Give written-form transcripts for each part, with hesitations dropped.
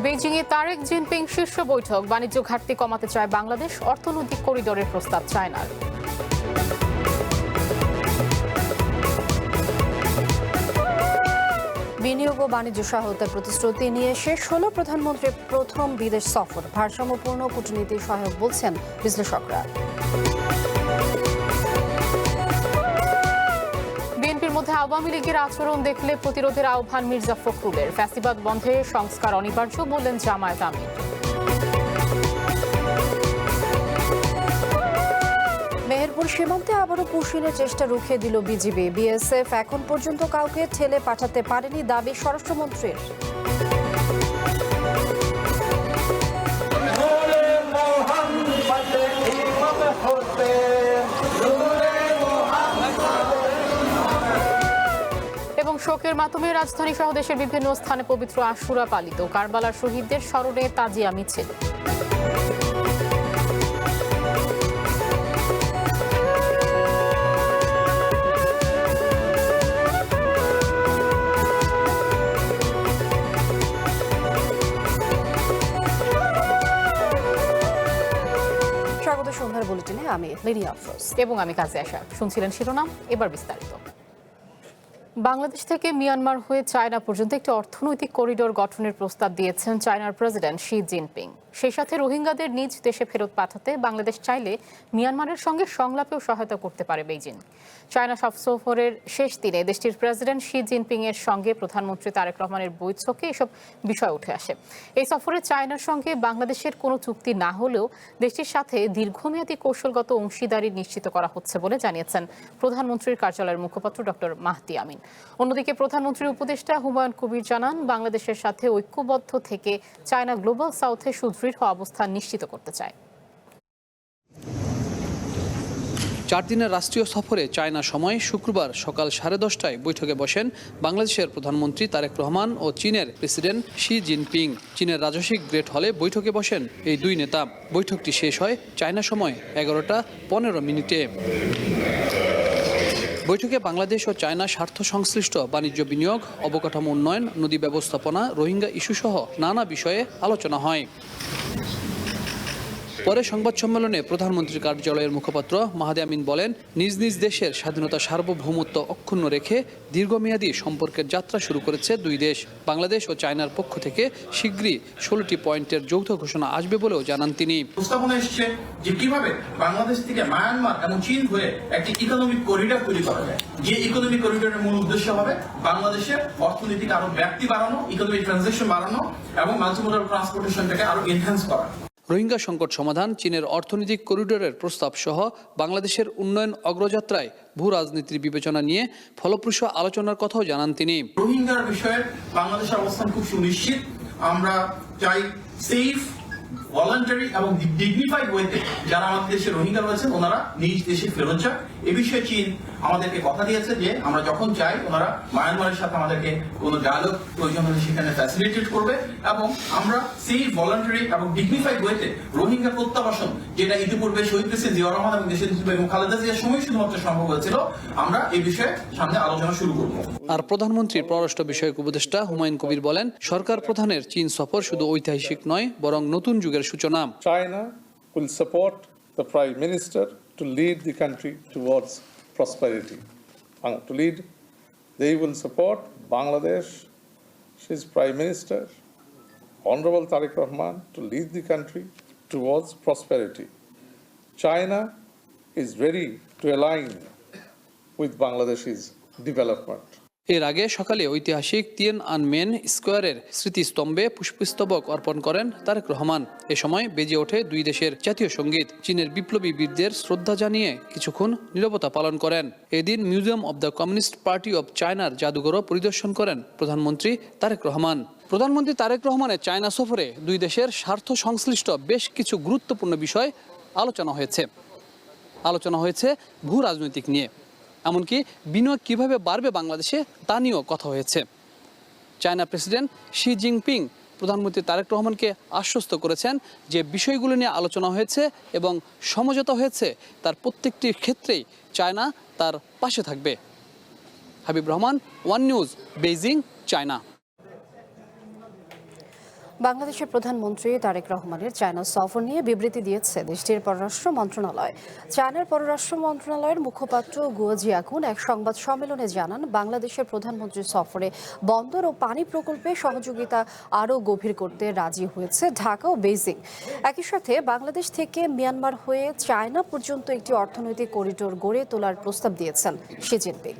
বেইজিংয়ে Tarique Jinping শীর্ষ বৈঠক, বাণিজ্য ঘাটতি কমাতে চায় বাংলাদেশ, অর্থনৈতিক করিডোরের প্রস্তাব চায়নার। বিনিয়োগ ও বাণিজ্য সহায়তার প্রতিশ্রুতি নিয়ে শেষ হলো প্রধানমন্ত্রীর প্রথম বিদেশ সফর। ভারসাম্যপূর্ণ কূটনীতি সহায়ক বলছেন বিশ্লেষকরা। বিএনপির মধ্যে আওয়ামী লীগের আচরণ দেখলে প্রতিরোধের আহ্বান মির্জা ফখরুলের। ফ্যাসিবাদ বন্ধে সংস্কার অনিবার্য বললেন জামায়াত আমির। মেহেরপুর সীমান্তে আবারও পুশিনের চেষ্টা রুখে দিল বিজিবি। বিএসএফ এখন পর্যন্ত কাউকে ঠেলে পাঠাতে পারেনি, দাবি স্বরাষ্ট্রমন্ত্রীর। এবং শোকের মাধ্যমে রাজধানী সহ দেশের বিভিন্ন স্থানে পবিত্র আশুরা পালিত। কারবালার শহীদদের স্মরণে তাজিয়া মিছিল। স্বাগত সন্ধ্যার বুলেটিনে আমি লিনিয়া আফরোজ এবং আমি কাজে আসা। শুনছিলেন শিরোনাম, এবার বিস্তারিত। বাংলাদেশ থেকে মিয়ানমার হয়ে চায়না পর্যন্ত একটি অর্থনৈতিক করিডোর গঠনের প্রস্তাব দিয়েছেন চায়নার প্রেসিডেন্ট শি জিনপিং। সেই সাথে রোহিঙ্গাদের নিজ দেশে ফেরত পাঠাতে বাংলাদেশ চাইলে মিয়ানমারের সঙ্গে সংলাপেও সহায়তা করতে পারে বেইজিং। চায়না সফরের শেষ দিনে দেশটির প্রেসিডেন্ট শি জিনপিং এর সঙ্গে প্রধানমন্ত্রী তারেক রহমানের বৈঠকে এসব বিষয় উঠে আসে। এই সফরে চায়নার সঙ্গে বাংলাদেশের কোনো চুক্তি না হলেও দেশটির সাথে দীর্ঘমেয়াদী কৌশলগত অংশীদারি নিশ্চিত করা হচ্ছে বলে জানিয়েছেন প্রধানমন্ত্রীর কার্যালয়ের মুখপাত্র ডক্টর মাহদি আমিন। অন্যদিকে প্রধানমন্ত্রীর উপদেষ্টা হুমায়ুন কবির জানান, বাংলাদেশের সাথে ঐক্যবদ্ধ থেকে চায়না গ্লোবাল সাউথে সুদৃঢ় অবস্থান নিশ্চিত করতে চায়। 4 দিনের রাষ্ট্রীয় সফরে চায়না সময় শুক্রবার সকাল 10:30টায় বৈঠকে বসেন বাংলাদেশের প্রধানমন্ত্রী তারেক রহমান ও চীনের প্রেসিডেন্ট শি জিনপিং। চীনের রাজস্বিক গ্রেট হলে বৈঠকে বসেন এই দুই নেতা। বৈঠকটি শেষ হয় চায়না সময় 11:15 বৈঠকে বাংলাদেশ ও চায়না স্বার্থ সংশ্লিষ্ট বাণিজ্য, বিনিয়োগ, অবকাঠামো উন্নয়ন, নদী ব্যবস্থাপনা, রোহিঙ্গা ইস্যুসহ নানা বিষয়ে আলোচনা হয়। পরে সংবাদ সম্মেলনে প্রধানমন্ত্রীর কার্যালয়ের মুখপাত্র মাহদি আমিন বলেন, নিজ নিজ দেশের স্বাধীনতা, সার্বভৌমত্ব অক্ষুণ্ণ রেখে দীর্ঘমেয়াদী সম্পর্কের যাত্রা শুরু করেছে দুই দেশ। বাংলাদেশ ও চায়নার পক্ষ থেকে শীঘ্রই 16টি পয়েন্টের যৌথ ঘোষণা আসবে বলেও জানান তিনি। প্রস্তাবনা এসছে যে কিভাবে বাংলাদেশ থেকে মায়ানমার এবং চীন হয়ে একটি ইকোনমিক করিডোর তৈরি করা যায়, যে ইকোনমিক করিডোরের মূল উদ্দেশ্য হবে বাংলাদেশের অর্থনৈতিক আরো ব্যাপ্তি বাড়ানো, ইকোনমিক ট্রানজাকশন বাড়ানো এবং মাল্টিমোডাল ট্রান্সপোর্টেশনটাকে আরো এনহ্যান্স করা। রোহিঙ্গা সংকট সমাধান, চীনের অর্থনৈতিক করিডোরের প্রস্তাব সহ বাংলাদেশের উন্নয়ন অগ্রযাত্রায় ভূ রাজনীতির বিবেচনা নিয়ে ফলপ্রসূ আলোচনার কথাও জানান তিনি। রোহিঙ্গার বিষয়ে বাংলাদেশের অবস্থান খুব সুনিশ্চিত। আমরা চাই সেফ, ভলান্টারি এবং ডিগনিফাইড ওয়েতে যারা আমাদের দেশে রোহিঙ্গা রয়েছেন ওনারা নিজ দেশে ফেরত যাক। এ বিষয়ে চীন আমাদেরকে কথা দিয়েছে যে আমরা যখন চাই ওনারা মায়ানমারের সাথে আমাদেরকে কোনো ডায়ালগ প্রয়োজন হলে সেখানে ফ্যাসিলিটেট করবে এবং আমরা সেফ, ভলান্টারি এবং ডিগনিফাইড ওয়েতে রোহিঙ্গা প্রত্যাবাসন, যেটা ইতিপূর্বে শহীদ প্রেসিডেন্ট জিয়া রহমান এবং দেশের বেগম খালেদা জিয়ার সময় শুধুমাত্র সম্ভব হয়েছিল, আমরা এই বিষয়ে সামনে আলোচনা শুরু করব। আর প্রধানমন্ত্রীর পররাষ্ট্র বিষয়ক উপদেষ্টা হুমায়ুন কবির বলেন, সরকার প্রধানের চীন সফর শুধু ঐতিহাসিক নয়, বরং নতুন যুগের সূচনা। China will support the Prime Minister to lead the country towards prosperity. They will support Bangladesh's Prime Minister, Honorable Tariq Rahman, to lead the country towards prosperity. China is ready to align with Bangladesh's development. এর আগে সকালে ঐতিহাসিক Tiananmen স্কোয়ারের স্মৃতিস্তম্ভে পুষ্পস্তবক অর্পণ করেন তারেক রহমান। এ সময় বেজে ওঠে দুই দেশের জাতীয় সঙ্গীত। চীনের বিপ্লবী বীরদের শ্রদ্ধা জানিয়ে কিছুক্ষণ নীরবতা পালন করেন। এদিন museum of the communist party of চায়নার জাদুঘরও পরিদর্শন করেন প্রধানমন্ত্রী তারেক রহমান। প্রধানমন্ত্রী তারেক রহমানের চায়না সফরে দুই দেশের স্বার্থ সংশ্লিষ্ট বেশ কিছু গুরুত্বপূর্ণ বিষয় আলোচনা হয়েছে ভূ রাজনৈতিক নিয়ে। এমনকি বিনিয়োগ কিভাবে বাড়বে বাংলাদেশে তা নিয়েও কথা হয়েছে। চায়না প্রেসিডেন্ট শি জিনপিং প্রধানমন্ত্রী তারেক রহমানকে আশ্বস্ত করেছেন যে বিষয়গুলো নিয়ে আলোচনা হয়েছে এবং সমঝোতা হয়েছে, তার প্রত্যেকটি ক্ষেত্রেই চায়না তার পাশে থাকবে। Habib Rahman, one news, Beijing, China. বাংলাদেশের প্রধানমন্ত্রী তারেক রহমানের চায়না সফর নিয়ে বিবৃতি দিয়েছে দেশটির পররাষ্ট্র মন্ত্রণালয়। চায়নার পররাষ্ট্র মন্ত্রণালয়ের মুখপাত্র গুয়ো জিয়াকুন এক সংবাদ সম্মেলনে জানান, বাংলাদেশের প্রধানমন্ত্রীর সফরে বন্দর ও পানি প্রকল্পে সহযোগিতা আরও গভীর করতে রাজি হয়েছে ঢাকা ও বেইজিং। একই সাথে বাংলাদেশ থেকে মিয়ানমার হয়ে চায়না পর্যন্ত একটি অর্থনৈতিক করিডোর গড়ে তোলার প্রস্তাব দিয়েছেন শি জিনপিং।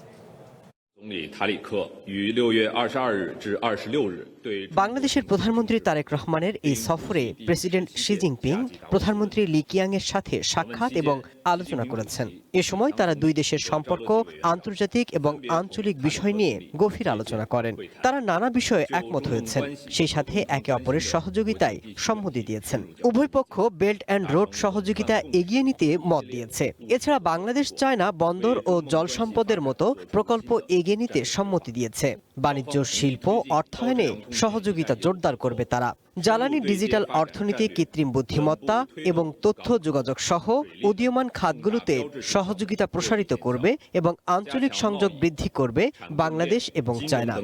总理塔里克于6月22日至26日对 বাংলাদেশের প্রধানমন্ত্রী তারেক রহমানের এই সফরে প্রেসিডেন্ট শি জিনপিং প্রধানমন্ত্রী লি কিয়াংয়ের সাথে সাক্ষাৎ এবং আলোচনা করেছেন। এ সময় তারা দুই দেশের সম্পর্ক, আন্তর্জাতিক এবং আঞ্চলিক বিষয় নিয়ে গভীর আলোচনা করেন। তারা নানা বিষয়ে একমত হয়েছেন, সেই সাথে একে অপরের সহযোগিতায় সম্মতি দিয়েছেন। উভয় পক্ষ বেল্ট অ্যান্ড রোড সহযোগিতা এগিয়ে নিতে মত দিয়েছে। এছাড়া বাংলাদেশ চায়না বন্দর ও জল সম্পদের মতো প্রকল্প এগিয়ে নিতে সম্মতি দিয়েছে। বাণিজ্য, শিল্প, অর্থায়নে সহযোগিতা জোরদার করবে তারা। জ্বালানি, ডিজিটাল অর্থনীতি, কৃত্রিম বুদ্ধিমত্তা এবং তথ্য যোগাযোগ সহ উদীয়মান খাতগুলোতে সহযোগিতা প্রসারিত করবে এবং আঞ্চলিক সংযোগ বৃদ্ধি করবে বাংলাদেশ এবং চায়না।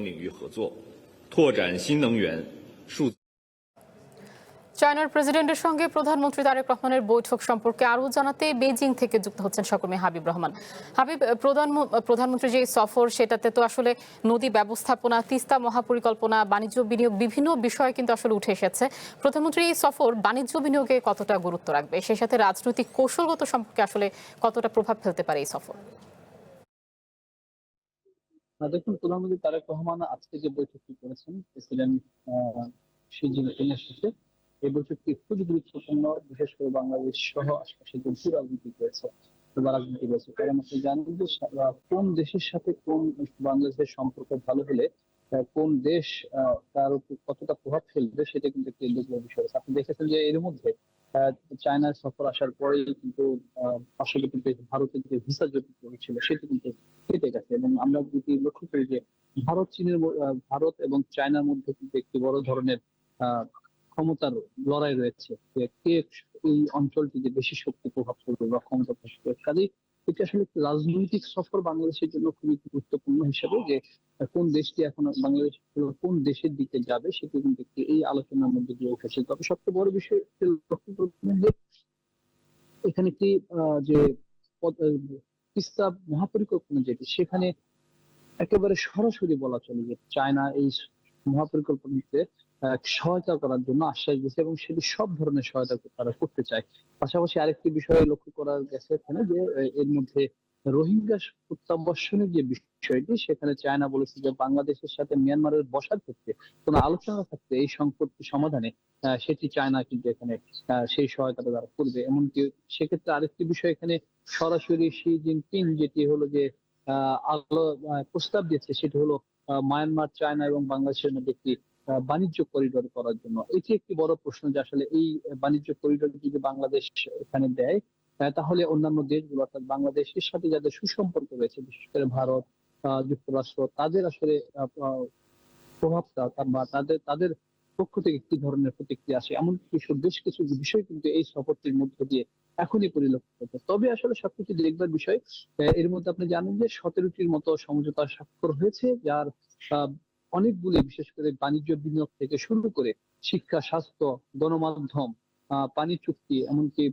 চায়নার প্রেসিডেন্টের সঙ্গে প্রধানমন্ত্রী তারেক রহমানের বৈঠক সম্পর্কে আরও জানাতে বেইজিং থেকে যুক্ত হচ্ছেন সহকর্মী হাবিব রহমান। হাবিব, প্রধানমন্ত্রীর যে সফর, সেটাতে তো আসলে নদী ব্যবস্থাপনা, তিস্তা মহাপরিকল্পনা, বাণিজ্য বিনিয়োগ, বিভিন্ন বিষয় কিন্তু আসলে উঠে এসেছে। প্রধানমন্ত্রী এই সফর বাণিজ্য বিনিয়োগে কতটা গুরুত্ব রাখবে, সেই সাথে রাজনৈতিক কৌশলগত সম্পর্কে আসলে কতটা প্রভাব ফেলতে পারে এই সফর? দেখুন, প্রধানমন্ত্রী তারেক রহমান আজকে যে বৈঠকটি করেছেন প্রেসিডেন্ট শি জিনপিং এর সাথে, এই বৈঠকটি খুবই গুরুত্বপূর্ণ, বিশেষ করে বাংলাদেশ সহ আশপাশে যে ভূ রাজনীতি রয়েছে বা রাজনীতি রয়েছে, কারণ আপনি জানেন যে কোন দেশের সাথে কোন বাংলাদেশের সম্পর্ক ভালো হলে কোন দেশ তার উপর কতটা প্রভাব ফেলবে, সেটা কিন্তু একটি উল্লেখযোগ্য বিষয়। আপনি দেখেছেন যে এর মধ্যে চায়নার সফর আসার পরেই কিন্তু পার্শ্ববর্তী দেশ ভারতের যে ভিসা জটিল ছিল সেটি কিন্তু কেটে গেছে। এবং আমরা যদি লক্ষ্য করি যে ভারত এবং চায়নার মধ্যে কিন্তু একটি বড় ধরনের ক্ষমতার লড়াই রয়েছে, যে কে এই অঞ্চলটিতে বেশি শক্তি প্রভাব ফেলবে বা ক্ষমতা প্রভাব ফেলবে। কাজেই এটি আসলে একটি রাজনৈতিক সফর বাংলাদেশের জন্য খুবই গুরুত্বপূর্ণ হিসেবে, যে কোন দেশটি এখন বাংলাদেশ কোন দেশের দিকে যাবে সেটি কিন্তু এই আলোচনার মধ্যে দিয়ে উঠেছে। তবে সবচেয়ে বড় বিষয় লক্ষ্য করবেন যে এখানে কি যে তিস্তা মহাপরিকল্পনা যেটি, সেখানে একেবারে সরাসরি বলা চলে যে চায়না এই মহাপরিকল্পনাতে সহায়তা করার জন্য আশ্বাস দিয়েছে এবং সেটি সব ধরনের সহায়তা তারা করতে চায়। পাশাপাশি আরেকটি বিষয় লক্ষ্য করা গেছে এখানে, যে এর মধ্যে রোহিঙ্গা প্রত্যাবাসনের যে বিষয়টি, সেখানে চায়না বলেছে যে বাংলাদেশের সাথে মিয়ানমারের বসার ক্ষেত্রে কোনো আলোচনা থাকতে এই সংকটটি সমাধানে সেটি চায়না কিন্তু এখানে সেই সহায়তাটা তারা করবে। এমনকি সেক্ষেত্রে আরেকটি বিষয় এখানে সরাসরি শি জিনপিং যেটি হলো যে প্রস্তাব দিয়েছে, সেটি হলো মায়ানমার, চায়না এবং বাংলাদেশের মধ্যে একটি বাণিজ্য করিডোর করার জন্য। এটি একটি বড় প্রশ্ন যে আসলে এই বাণিজ্য করিডোর যদি বাংলাদেশ এখানে দেয়, তাহলে অন্যান্য দেশগুলো অর্থাৎ বাংলাদেশের সাথে যাদের সুসম্পর্ক রয়েছে, বিশেষ করে ভারত, যুক্তরাষ্ট্র, তাদের আসলে প্রভাবটা বা তাদের পক্ষ থেকে কি ধরনের প্রতিক্রিয়া আসে, এমন বেশ কিছু বিষয় কিন্তু এই সফরটির মধ্য দিয়ে এখনই পরিলক্ষিত হচ্ছে। তবে আসলে সবকিছু দেখবার বিষয়, এর মধ্যে আপনি জানেন যে 17টির মতো সমঝোতা স্বাক্ষর হয়েছে, যার অনেকগুলি বিশেষ করে বাণিজ্য বিনিয়োগ থেকে শুরু করে শিক্ষা, স্বাস্থ্য, গণমাধ্যম, পানি চুক্তি, এমনকি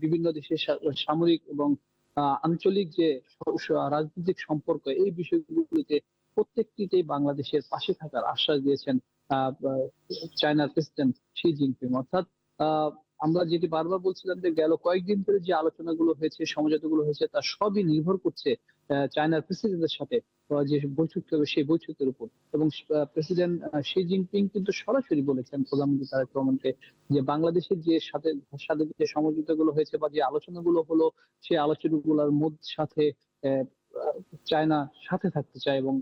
বিভিন্ন দেশের সামরিক এবং আঞ্চলিক যে রাজনৈতিক সম্পর্ক, এই বিষয়গুলিতে প্রত্যেকটিতেই বাংলাদেশের পাশে থাকার আশ্বাস দিয়েছেন চায়নার প্রেসিডেন্ট শি জিনপিং। অর্থাৎ আমরা যেটি বারবার বলছিলাম যে গেল কয়েকদিন ধরে যে আলোচনাগুলো হয়েছে, সমঝোতাগুলো হয়েছে, তার সবই নির্ভর করছে চায়নার প্রেসিডেন্টের সাথে যে বৈঠকটি হবে সেই বৈঠকের উপর। এবং প্রেসিডেন্ট শি জিনপিং কিন্তু সরাসরি বলেছেন প্রধানমন্ত্রী তারেক রহমানকে যে বাংলাদেশের যে সাথে যে সমঝোতাগুলো হয়েছে বা যে আলোচনাগুলো হলো, সেই আলোচনাগুলোর মধ্যে সাথে চায়না সাথে থাকতে চায় এবং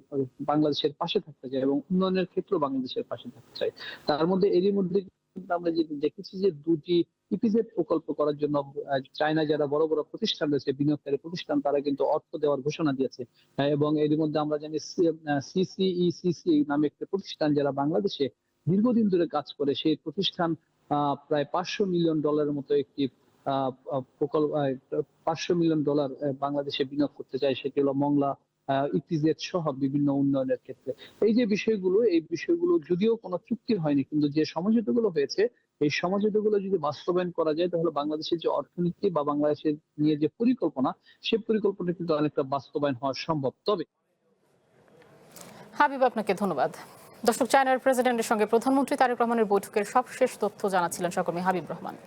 বাংলাদেশের পাশে থাকতে চায় এবং উন্নয়নের ক্ষেত্রে বাংলাদেশের পাশে থাকতে চায়। তার মধ্যে এরই মধ্যে আমরা যেটি দেখেছি যে দুটি ইপিজেড প্রকল্প করার জন্য চায়না যারা বড় বড় প্রতিষ্ঠান রয়েছে, বিনিয়োগকারী প্রতিষ্ঠান, তারা কিন্তু অর্থ দেওয়ার ঘোষণা দিয়েছে। এবং এর মধ্যে আমরা জানি সিসিইসিসি নামে একটি প্রতিষ্ঠান যারা বাংলাদেশে দীর্ঘদিন ধরে কাজ করে, সেই প্রতিষ্ঠান প্রায় $500 মিলিয়ন মতো একটি প্রকল্প $500 মিলিয়ন বাংলাদেশে বিনিয়োগ করতে চায়। সেটি হলো মংলা ইপিজেড সহ বিভিন্ন উন্নয়নের ক্ষেত্রে এই বিষয়গুলো যদিও কোনো চুক্তি হয়নি, কিন্তু যে সমঝোতাগুলো হয়েছে এই সমঝোতাগুলো যদি বাস্তবায়ন করা যায় তাহলে বাংলাদেশের যে অর্থনীতি বা বাংলাদেশের নিয়ে যে পরিকল্পনা, সেই পরিকল্পনা কিন্তু অনেকটা বাস্তবায়ন হওয়া সম্ভব। তবে হাবিব, আপনাকে ধন্যবাদ। দর্শক, চায়নার প্রেসিডেন্টের সঙ্গে প্রধানমন্ত্রী তারেক রহমানের বৈঠকের সবশেষ তথ্য জানাচ্ছিলেন সহকর্মী হাবিব রহমান।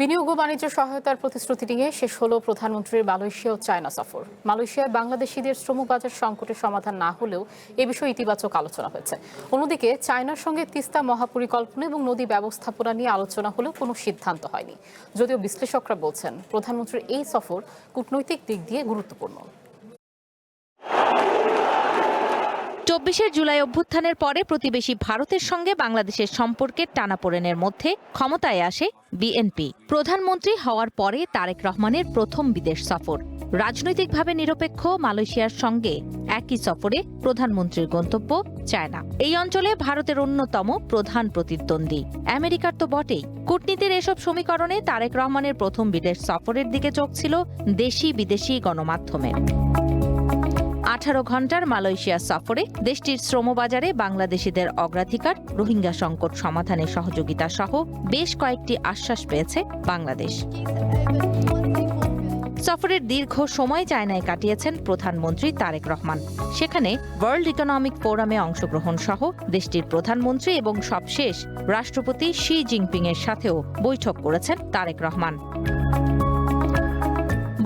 বিনিয়োগ ও বাণিজ্য সহায়তার প্রতিশ্রুতি নিয়ে শেষ হলো প্রধানমন্ত্রীর মালয়েশিয়া ও চায়না সফর। মালয়েশিয়ায় বাংলাদেশিদের শ্রমবাজার সংকটের সমাধান না হলেও এ বিষয়ে ইতিবাচক আলোচনা হয়েছে। অন্যদিকে চায়নার সঙ্গে তিস্তা মহাপরিকল্পনা এবং নদী ব্যবস্থাপনা নিয়ে আলোচনা হলেও কোনো সিদ্ধান্ত হয়নি। যদিও বিশ্লেষকরা বলছেন প্রধানমন্ত্রীর এই সফর কূটনৈতিক দিক দিয়ে গুরুত্বপূর্ণ। ২৪শে জুলাই অভ্যুত্থানের পরে প্রতিবেশী ভারতের সঙ্গে বাংলাদেশের সম্পর্কের টানাপোড়েনের মধ্যে ক্ষমতায় আসে বিএনপি। প্রধানমন্ত্রী হওয়ার পরে তারেক রহমানের প্রথম বিদেশ সফর। রাজনৈতিকভাবে নিরপেক্ষ মালয়েশিয়ার সঙ্গে একই সফরে প্রধানমন্ত্রীর গন্তব্য চায়না। এই অঞ্চলে ভারতের অন্যতম প্রধান প্রতিদ্বন্দ্বী। আমেরিকার তো বটেই। কূটনীতির এসব সমীকরণে তারেক রহমানের প্রথম বিদেশ সফরের দিকে চোখ ছিল দেশি বিদেশি গণমাধ্যমের। 18 ঘন্টার মালয়েশিয়া সফরে দেশটির শ্রমবাজারে বাংলাদেশিদের অগ্রাধিকার, রোহিঙ্গা সংকট সমাধানে সহযোগিতা সহ বেশ কয়েকটি আশ্বাস পেয়েছে বাংলাদেশ। সফরের দীর্ঘ সময় চায়নায় কাটিয়েছেন প্রধানমন্ত্রী তারেক রহমান। সেখানে ওয়ার্ল্ড ইকোনমিক ফোরামে অংশগ্রহণ সহ দেশটির প্রধানমন্ত্রী এবং সবশেষ রাষ্ট্রপতি শি জিনপিং এর সাথেও বৈঠক করেছেন তারেক রহমান।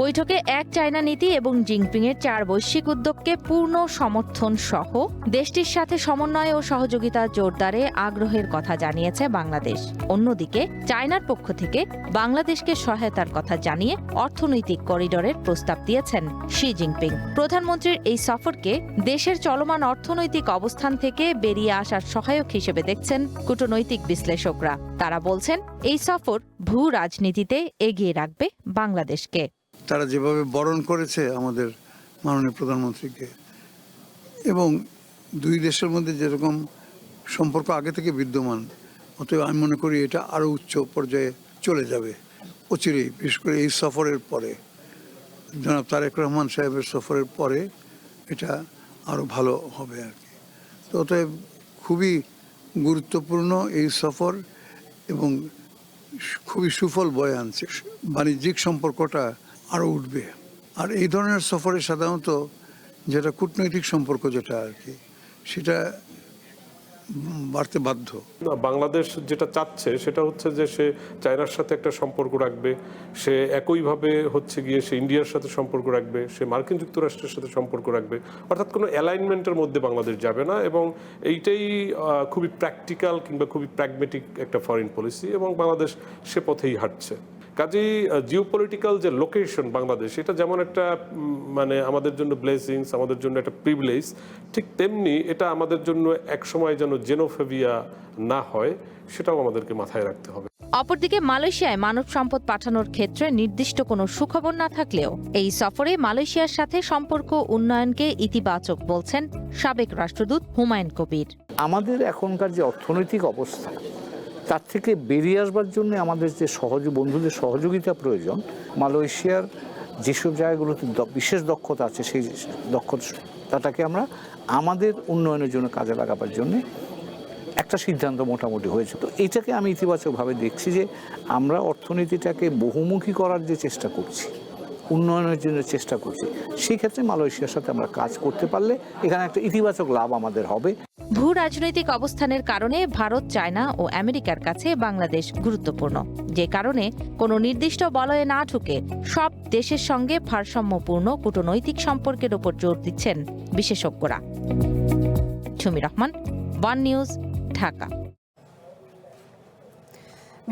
বৈঠকে এক চায়না নীতি এবং জিনপিংয়ের 4 বৈশ্বিক উদ্যোগকে পূর্ণ সমর্থন সহ দেশটির সাথে সমন্বয় ও সহযোগিতা জোরদারে আগ্রহের কথা জানিয়েছে বাংলাদেশ। অন্যদিকে চায়নার পক্ষ থেকে বাংলাদেশকে সহায়তার কথা জানিয়ে অর্থনৈতিক করিডোরের প্রস্তাব দিয়েছেন শি জিনপিং। প্রধানমন্ত্রীর এই সফরকে দেশের চলমান অর্থনৈতিক অবস্থান থেকে বেরিয়ে আসার সহায়ক হিসেবে দেখছেন কূটনৈতিক বিশ্লেষকরা। তারা বলছেন এই সফর ভূ রাজনীতিতে এগিয়ে রাখবে বাংলাদেশকে। তারা যেভাবে বরণ করেছে আমাদের মাননীয় প্রধানমন্ত্রীকে, এবং দুই দেশের মধ্যে যেরকম সম্পর্ক আগে থেকে বিদ্যমান, অতএব আমি মনে করি এটা আরও উচ্চ পর্যায়ে চলে যাবে অচিরেই। বিশেষ করে এই সফরের পরে, জনাব তারেক রহমান সাহেবের সফরের পরে এটা আরও ভালো হবে আর কি। তো অতএব খুবই গুরুত্বপূর্ণ এই সফর এবং খুবই সুফল বয়ে আনছে। বাণিজ্যিক সম্পর্কটা আরও উঠবে। আর এই ধরনের সফরে সাধারণত যেটা কূটনৈতিক সম্পর্ক যেটা আর কি, সেটা বাড়তে বাধ্য। বাংলাদেশ যেটা চাচ্ছে সেটা হচ্ছে যে সে চায়নার সাথে একটা সম্পর্ক রাখবে, সে একইভাবে হচ্ছে গিয়ে সে ইন্ডিয়ার সাথে সম্পর্ক রাখবে, সে মার্কিন যুক্তরাষ্ট্রের সাথে সম্পর্ক রাখবে, অর্থাৎ কোনো অ্যালাইনমেন্টের মধ্যে বাংলাদেশ যাবে না। এবং এইটাই খুবই প্র্যাকটিক্যাল কিংবা খুবই প্র্যাগমেটিক একটা ফরেন পলিসি, এবং বাংলাদেশ সে পথেই হাঁটছে। কাজেই জিওপলিটিক্যাল যে লোকেশন বাংলাদেশ, এটা যেমন একটা মানে আমাদের জন্য ব্লেসিংস, আমাদের জন্য একটা প্রিভিলেজ, ঠিক তেমনি এটা আমাদের জন্য একসময় যেন জেনোফোবিয়া না হয়, সেটাও আমাদেরকে মাথায় রাখতে হবে। অপরদিকে মালয়েশিয়ায় মানব সম্পদ পাঠানোর ক্ষেত্রে নির্দিষ্ট কোনো সুখবর না থাকলেও এই সফরে মালয়েশিয়ার সাথে সম্পর্ক উন্নয়নকে ইতিবাচক বলছেন সাবেক রাষ্ট্রদূত হুমায়ুন কবির। আমাদের এখনকার যে অর্থনৈতিক অবস্থা, তার থেকে বেরিয়ে আসবার জন্য আমাদের যে বন্ধুদের সহযোগিতা প্রয়োজন, মালয়েশিয়ার যেসব জায়গাগুলোতে বিশেষ দক্ষতা আছে সেই দক্ষতাটাকে আমরা আমাদের উন্নয়নের জন্য কাজে লাগাবার জন্য একটা সিদ্ধান্ত মোটামুটি হয়েছে। তো এটাকে আমি ইতিবাচকভাবে দেখছি যে আমরা অর্থনীতিটাকে বহুমুখী করার যে চেষ্টা করছি, উন্নয়নের জন্য চেষ্টা করছি, সেই ক্ষেত্রে মালয়েশিয়ার সাথে আমরা কাজ করতে পারলে এখানে একটা ইতিবাচক লাভ আমাদের হবে। ভূ রাজনৈতিক অবস্থানের কারণে ভারত, চায়না ও আমেরিকার কাছে বাংলাদেশ গুরুত্বপূর্ণ, যে কারণে কোনো নির্দিষ্ট বলয়ে না ঢুকে সব দেশের সঙ্গে ভারসাম্যপূর্ণ কূটনৈতিক সম্পর্কের উপর জোর দিচ্ছেন বিশেষজ্ঞরা। ঝুমি রহমান, ওয়ান নিউজ, ঢাকা।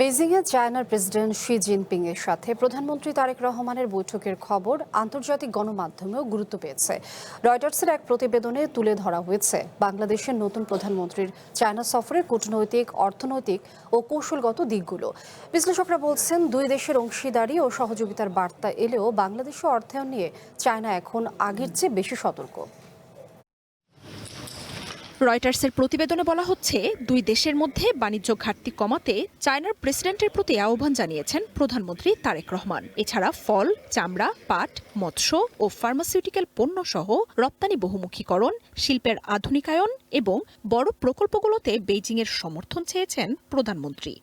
বেইজিংয়ে চায়নার প্রেসিডেন্ট শি জিনপিং এর সাথে প্রধানমন্ত্রী তারেক রহমানের বৈঠকের খবর আন্তর্জাতিক গণমাধ্যমেও গুরুত্ব পেয়েছে। রয়টার্সের এক প্রতিবেদনে তুলে ধরা হয়েছে বাংলাদেশের নতুন প্রধানমন্ত্রীর চায়না সফরের কূটনৈতিক, অর্থনৈতিক ও কৌশলগত দিকগুলো। বিশ্লেষকরা বলছেন দুই দেশের অংশীদারি ও সহযোগিতার বার্তা এলেও বাংলাদেশের অর্থায়ন নিয়ে চায়না এখন আগের চেয়ে বেশি সতর্ক। রয়টার্সের প্রতিবেদনে বলা হচ্ছে, দুই দেশের মধ্যে বাণিজ্য ঘাটতি কমাতে চায়নার প্রেসিডেন্টের প্রতি আহ্বান জানিয়েছেন প্রধানমন্ত্রী তারেক রহমান। এছাড়া ফল, চামড়া, পাট, মৎস্য ও ফার্মাসিউটিক্যাল পণ্য সহ রপ্তানি বহুমুখীকরণ, শিল্পের আধুনিকায়ন এবং বড় প্রকল্পগুলোতে বেইজিংয়ের সমর্থন চেয়েছেন প্রধানমন্ত্রী।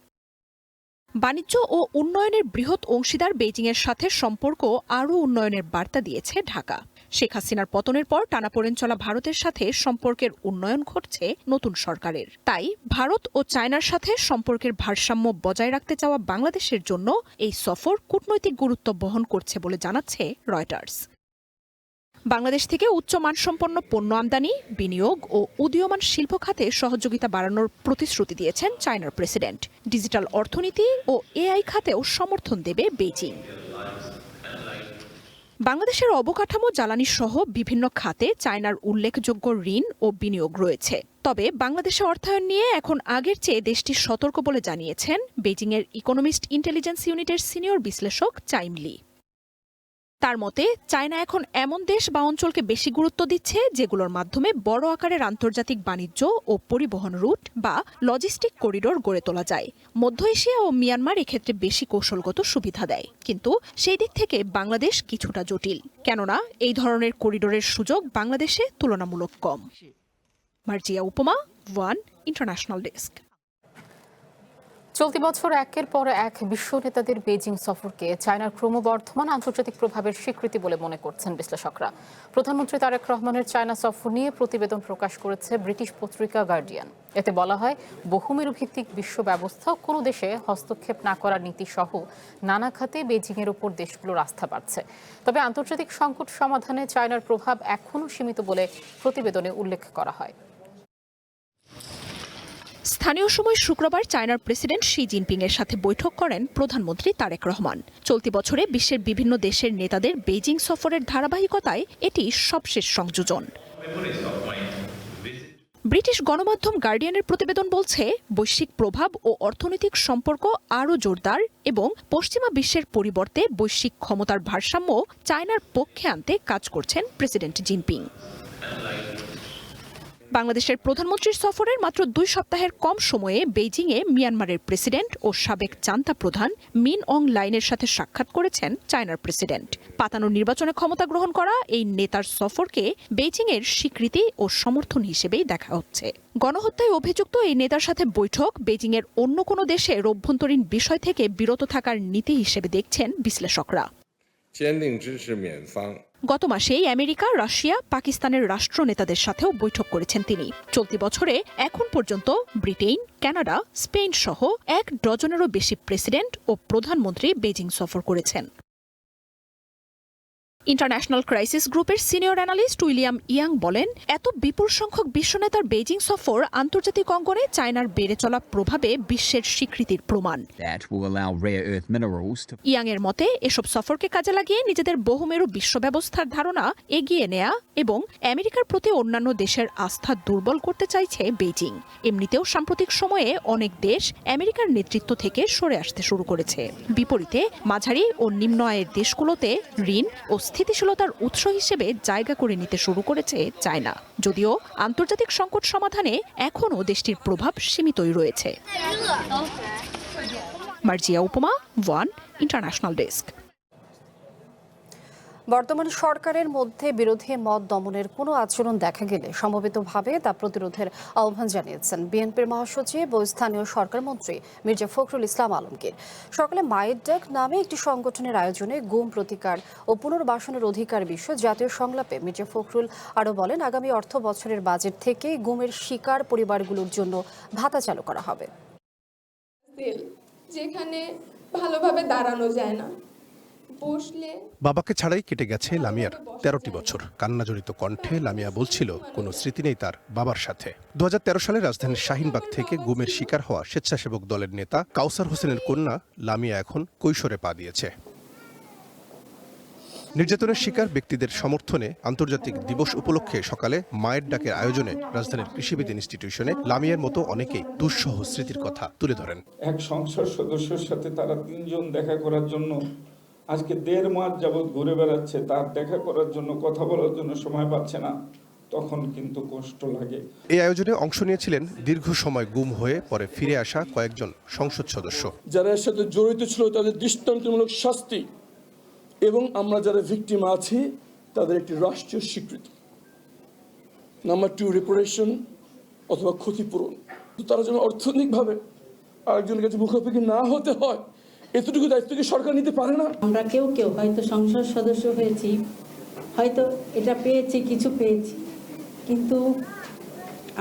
বাণিজ্য ও উন্নয়নের বৃহৎ অংশীদার বেইজিংয়ের সাথে সম্পর্ক আরও উন্নয়নের বার্তা দিয়েছে ঢাকা। শেখ হাসিনার পতনের পর টানাপোড়েন চলা ভারতের সাথে সম্পর্কের উন্নয়ন ঘটছে নতুন সরকারের। তাই ভারত ও চায়নার সাথে সম্পর্কের ভারসাম্য বজায় রাখতে চাওয়া বাংলাদেশের জন্য এই সফর কূটনৈতিক গুরুত্ব বহন করছে বলে জানাচ্ছে রয়টার্স। বাংলাদেশ থেকে উচ্চ মানসম্পন্ন পণ্য আমদানি, বিনিয়োগ ও উদীয়মান শিল্প খাতে সহযোগিতা বাড়ানোর প্রতিশ্রুতি দিয়েছেন চায়নার প্রেসিডেন্ট। ডিজিটাল অর্থনীতি ও এআই খাতেও সমর্থন দেবে বেইজিং। বাংলাদেশের অবকাঠামো, জ্বালানি সহ বিভিন্ন খাতে চায়নার উল্লেখযোগ্য ঋণ ও বিনিয়োগ রয়েছে। তবে বাংলাদেশে অর্থায়ন নিয়ে এখন আগের চেয়ে দেশটি সতর্ক বলে জানিয়েছেন বেইজিংয়ের ইকোনমিস্ট ইন্টেলিজেন্স ইউনিটের সিনিয়র বিশ্লেষক চাইম লি। তার মতে, চায়না এখন এমন দেশ বা অঞ্চলকে বেশি গুরুত্ব দিচ্ছে যেগুলোর মাধ্যমে বড় আকারের আন্তর্জাতিক বাণিজ্য ও পরিবহন রুট বা লজিস্টিক করিডোর গড়ে তোলা যায়। মধ্য এশিয়া ও মিয়ানমার এক্ষেত্রে বেশি কৌশলগত সুবিধা দেয়, কিন্তু সেই দিক থেকে বাংলাদেশ কিছুটা জটিল, কেননা এই ধরনের করিডোরের সুযোগ বাংলাদেশে তুলনামূলক কম। মার্জিয়া উপমা, ওয়ান ইন্টারন্যাশনাল ডেস্ক। চলতি বছর একের পর এক বিশ্ব নেতাদের বেইজিং সফরকে চায়নার ক্রমবর্ধমান আন্তর্জাতিক প্রভাবের স্বীকৃতি বলে মনে করছেন বিশ্লেষকরা। প্রধানমন্ত্রী তারেক রহমানের চায়না সফর নিয়ে প্রতিবেদন প্রকাশ করেছে ব্রিটিশ পত্রিকা গার্ডিয়ান। এতে বলা হয়, বহুমেরু ভিত্তিক বিশ্ব ব্যবস্থা কোনো দেশে হস্তক্ষেপ না করার নীতি সহ নানা খাতে বেইজিংয়ের উপর দেশগুলোর আস্থা বাড়ছে। তবে আন্তর্জাতিক সংকট সমাধানে চায়নার প্রভাব এখনও সীমিত বলে প্রতিবেদনে উল্লেখ করা হয়। স্থানীয় সময় শুক্রবার চায়নার প্রেসিডেন্ট শি জিনপিং এর সাথে বৈঠক করেন প্রধানমন্ত্রী তারেক রহমান। চলতি বছরে বিশ্বের বিভিন্ন দেশের নেতাদের বেইজিং সফরের ধারাবাহিকতায় এটি সবশেষ সংযোজন। ব্রিটিশ গণমাধ্যম গার্ডিয়ানের প্রতিবেদন বলছে, বৈশ্বিক প্রভাব ও অর্থনৈতিক সম্পর্ক আরও জোরদার এবং পশ্চিমা বিশ্বের পরিবর্তে বৈশ্বিক ক্ষমতার ভারসাম্য চায়নার পক্ষে আনতে কাজ করছেন প্রেসিডেন্ট জিনপিং। বাংলাদেশের প্রধানমন্ত্রীর সফরের মাত্র 2 সপ্তাহের কম সময়ে বেইজিংয়ে মিয়ানমারের প্রেসিডেন্ট ও সাবেক জান্তা প্রধান মিন অং লাইনের সাথে সাক্ষাৎ করেছেন চায়নার প্রেসিডেন্ট। পাতানো নির্বাচনে ক্ষমতা গ্রহণ করা এই নেতার সফরকে বেইজিংয়ের স্বীকৃতি ও সমর্থন হিসেবেই দেখা হচ্ছে। গণহত্যায় অভিযুক্ত এই নেতার সাথে বৈঠক বেইজিংয়ের অন্য কোনো দেশের অভ্যন্তরীণ বিষয় থেকে বিরত থাকার নীতি হিসেবে দেখছেন বিশ্লেষকরা। গত মাসেই আমেরিকা, রাশিয়া, পাকিস্তানের রাষ্ট্র নেতাদের সাথেও বৈঠক করেছেন তিনি। চলতি বছরে এখন পর্যন্ত ব্রিটেন, কানাডা, স্পেন সহ 1 ডজনেরও বেশি প্রেসিডেন্ট ও প্রধানমন্ত্রী বেইজিং সফর করেছেন। ইন্টারন্যাশনাল ক্রাইসিস গ্রুপের সিনিয়র অ্যানালিস্ট উইলিয়াম ইয়াং বলেন, এত বিপুল সংখ্যক বিশ্বনেতার বেইজিং সফর আন্তর্জাতিক অঙ্গনে চায়নার বেড়ে চলা প্রভাবে বিশ্বের স্বীকৃতির প্রমাণ। ইয়াং এর মতে, এসব সফরকে কাজে লাগিয়ে নিজেদের বহুমেরু বিশ্ব ব্যবস্থার ধারণা এগিয়ে নেয়া এবং আমেরিকার প্রতি অন্যান্য দেশের আস্থা দুর্বল করতে চাইছে বেইজিং। এমনিতেও সাম্প্রতিক সময়ে অনেক দেশ আমেরিকার নেতৃত্ব থেকে সরে আসতে শুরু করেছে। বিপরীতে মাঝারি ও নিম্ন আয়ের দেশগুলোতে ঋণ ও স্থিতিশীলতার উৎস হিসেবে জায়গা করে নিতে শুরু করেছে চায়না। যদিও আন্তর্জাতিক সংকট সমাধানে এখনও দেশটির প্রভাব সীমিতই রয়েছে। মার্জিয়া উপমা, ওয়ান ইন্টারন্যাশনাল ডেস্ক। বর্তমান সরকারের মধ্যে বিরোধী মত দমনের কোনো আচরণ দেখা গেলে সমবেতভাবে তা প্রতিরোধের আহ্বান জানিয়েছেন বিএনপির মহাসচিব ও স্থানীয় সরকারমন্ত্রী মির্জা ফখরুল ইসলাম আলমগীর। সকালে মায়ের ডাক নামে একটি সংগঠনের আয়োজনে গুম প্রতিকার ও পুনর্বাসনের অধিকার বিষয়ে জাতীয় সংলাপে মির্জা ফখরুল আরও বলেন, আগামী অর্থ বছরের বাজেট থেকে গুমের শিকার পরিবারগুলোর জন্য ভাতা চালু করা হবে। যেখানে ভালোভাবে দাঁড়ানো যায় না, বাবাকে ছাড়াই কেটে গেছে লামিয়ার 13টি বছর। কান্নাজড়িত কণ্ঠে লামিয়া বলছিল, কোনো স্মৃতি নেই তার বাবার সাথে। 2013 সালে রাজধানীর শাহিনবাগ থেকে গুমের শিকার হওয়া স্বেচ্ছাসেবক দলের নেতা কাউসার হোসেনের কন্যা লামিয়া এখন কৈশোরে পা দিয়েছে। নির্যাতনের শিকার ব্যক্তিদের সমর্থনে আন্তর্জাতিক দিবস উপলক্ষে সকালে মায়ের ডাকের আয়োজনে রাজধানীর কৃষিবিদ ইনস্টিটিউশনে লামিয়ার মতো অনেকেই দুঃসহ স্মৃতির কথা তুলে ধরেন। এক সংসদ সদস্যের সাথে তারা 3 জন দেখা করার জন্য আজকে 1.5 মাস যাবৎ ঘুরে বেড়াচ্ছে, তার দেখা করার জন্য, কথা বলার জন্য সময় পাচ্ছে না। তখন কিন্তু কষ্ট লাগে। এই আয়োজনে অংশ নিয়েছিলেন দীর্ঘ সময় গুম হয়ে পরে ফিরে আসা কয়েকজন সংসদ সদস্য। যারা এর সাথে জড়িত ছিল তাদের দৃষ্টান্তমূলক শাস্তি এবং আমরা যারা ভিকটিম আছি তাদের একটি রাষ্ট্রীয় স্বীকৃতি। নাম্বার 2, রিপারেশন অথবা ক্ষতিপূরণ। তারা যেন অর্থনৈতিকভাবে আরেকজনের কাছে মুখাপেক্ষি না হতে হয়, এতটুকু দায়িত্ব কি সরকার নিতে পারে না? আমরা কেউ হয়তো সংসদ সদস্য হয়েছি, হয়তো এটা পেয়েছি, কিছু পেয়েছি, কিন্তু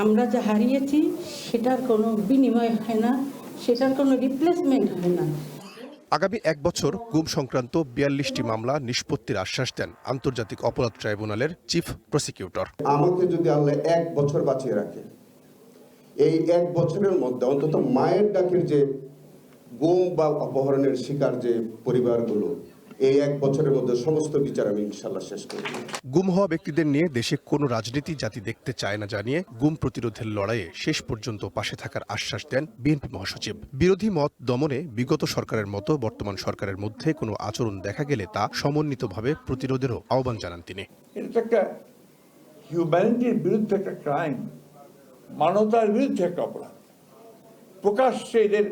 আমরা যা হারিয়েছি সেটার কোনো বিনিময় হয় না, সেটার কোনো রিপ্লেসমেন্ট হয় না। আগামী 1 বছর গুম সংক্রান্ত 42টি মামলা নিষ্পত্তির আশ্বাস দেন আন্তর্জাতিক অপরাধ ট্রাইব্যুনালের চিফ প্রসিকিউটর। আমাকে যদি আল্লাহ 1 বছর বাঁচিয়ে রাখে, এই 1 বছরের মধ্যে অন্তত মায়ের ডাকের যে গুম বা অপহরণের শিকার যে পরিবারগুলো, এই 1 বছরের মধ্যে সমস্ত বিচার আমি ইনশাআল্লাহ শেষ করব। গুম হওয়া ব্যক্তিদের নিয়ে দেশে কোনো রাজনীতি জাতি দেখতে চায় না জানিয়ে গুম প্রতিরোধের লড়াইয়ে শেষ পর্যন্ত পাশে থাকার আশ্বাস দেন বিএনপি মহাসচিব। বিরোধী মত দমনে বিগত সরকারের মতো বর্তমান সরকারের মধ্যে কোনো আচরণ দেখা গেলে তা সমন্বিতভাবে প্রতিরোধেরও আহ্বান জানান তিনি। এটা একটা হিউম্যানিটির বিরুদ্ধে একটা ক্রাইম, মানবতার বিরুদ্ধে একটা অপরাধ। প্রকাশ্যে এদের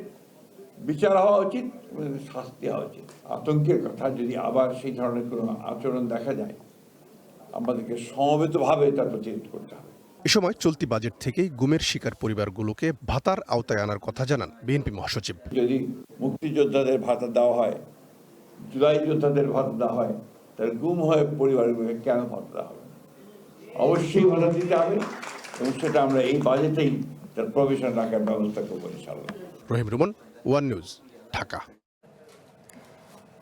বিচার হওয়া উচিত, শাস্তি হওয়া উচিত। আতঙ্কের কথা যদি আবার সেই ধরনের কোনো আচরণ দেখা যায়, আমাদেরকে সমবেতভাবে তার প্রতিরোধ করতে হবে। এ সময় চলতি বাজেট থেকেই গুমের শিকার পরিবারগুলোকে ভাতার আওতায় আনার কথা জানান বিএনপি মহাসচিব। যদি মুক্তিযোদ্ধাদের ভাতা দেওয়া হয়, জুলাই যোদ্ধাদের ভাতা দেওয়া হয়, তাহলে গুম হয়ে পরিবারগুলোকে কেন ভাতা দেওয়া হবে? অবশ্যই ভাতা দিতে হবে এবং সেটা আমরা এই বাজেটেই তার প্রভিশন রাখার ব্যবস্থা করবো ইনশাআল্লাহ। রহিম রুমন, ওয়ান নিউজ, ঢাকা।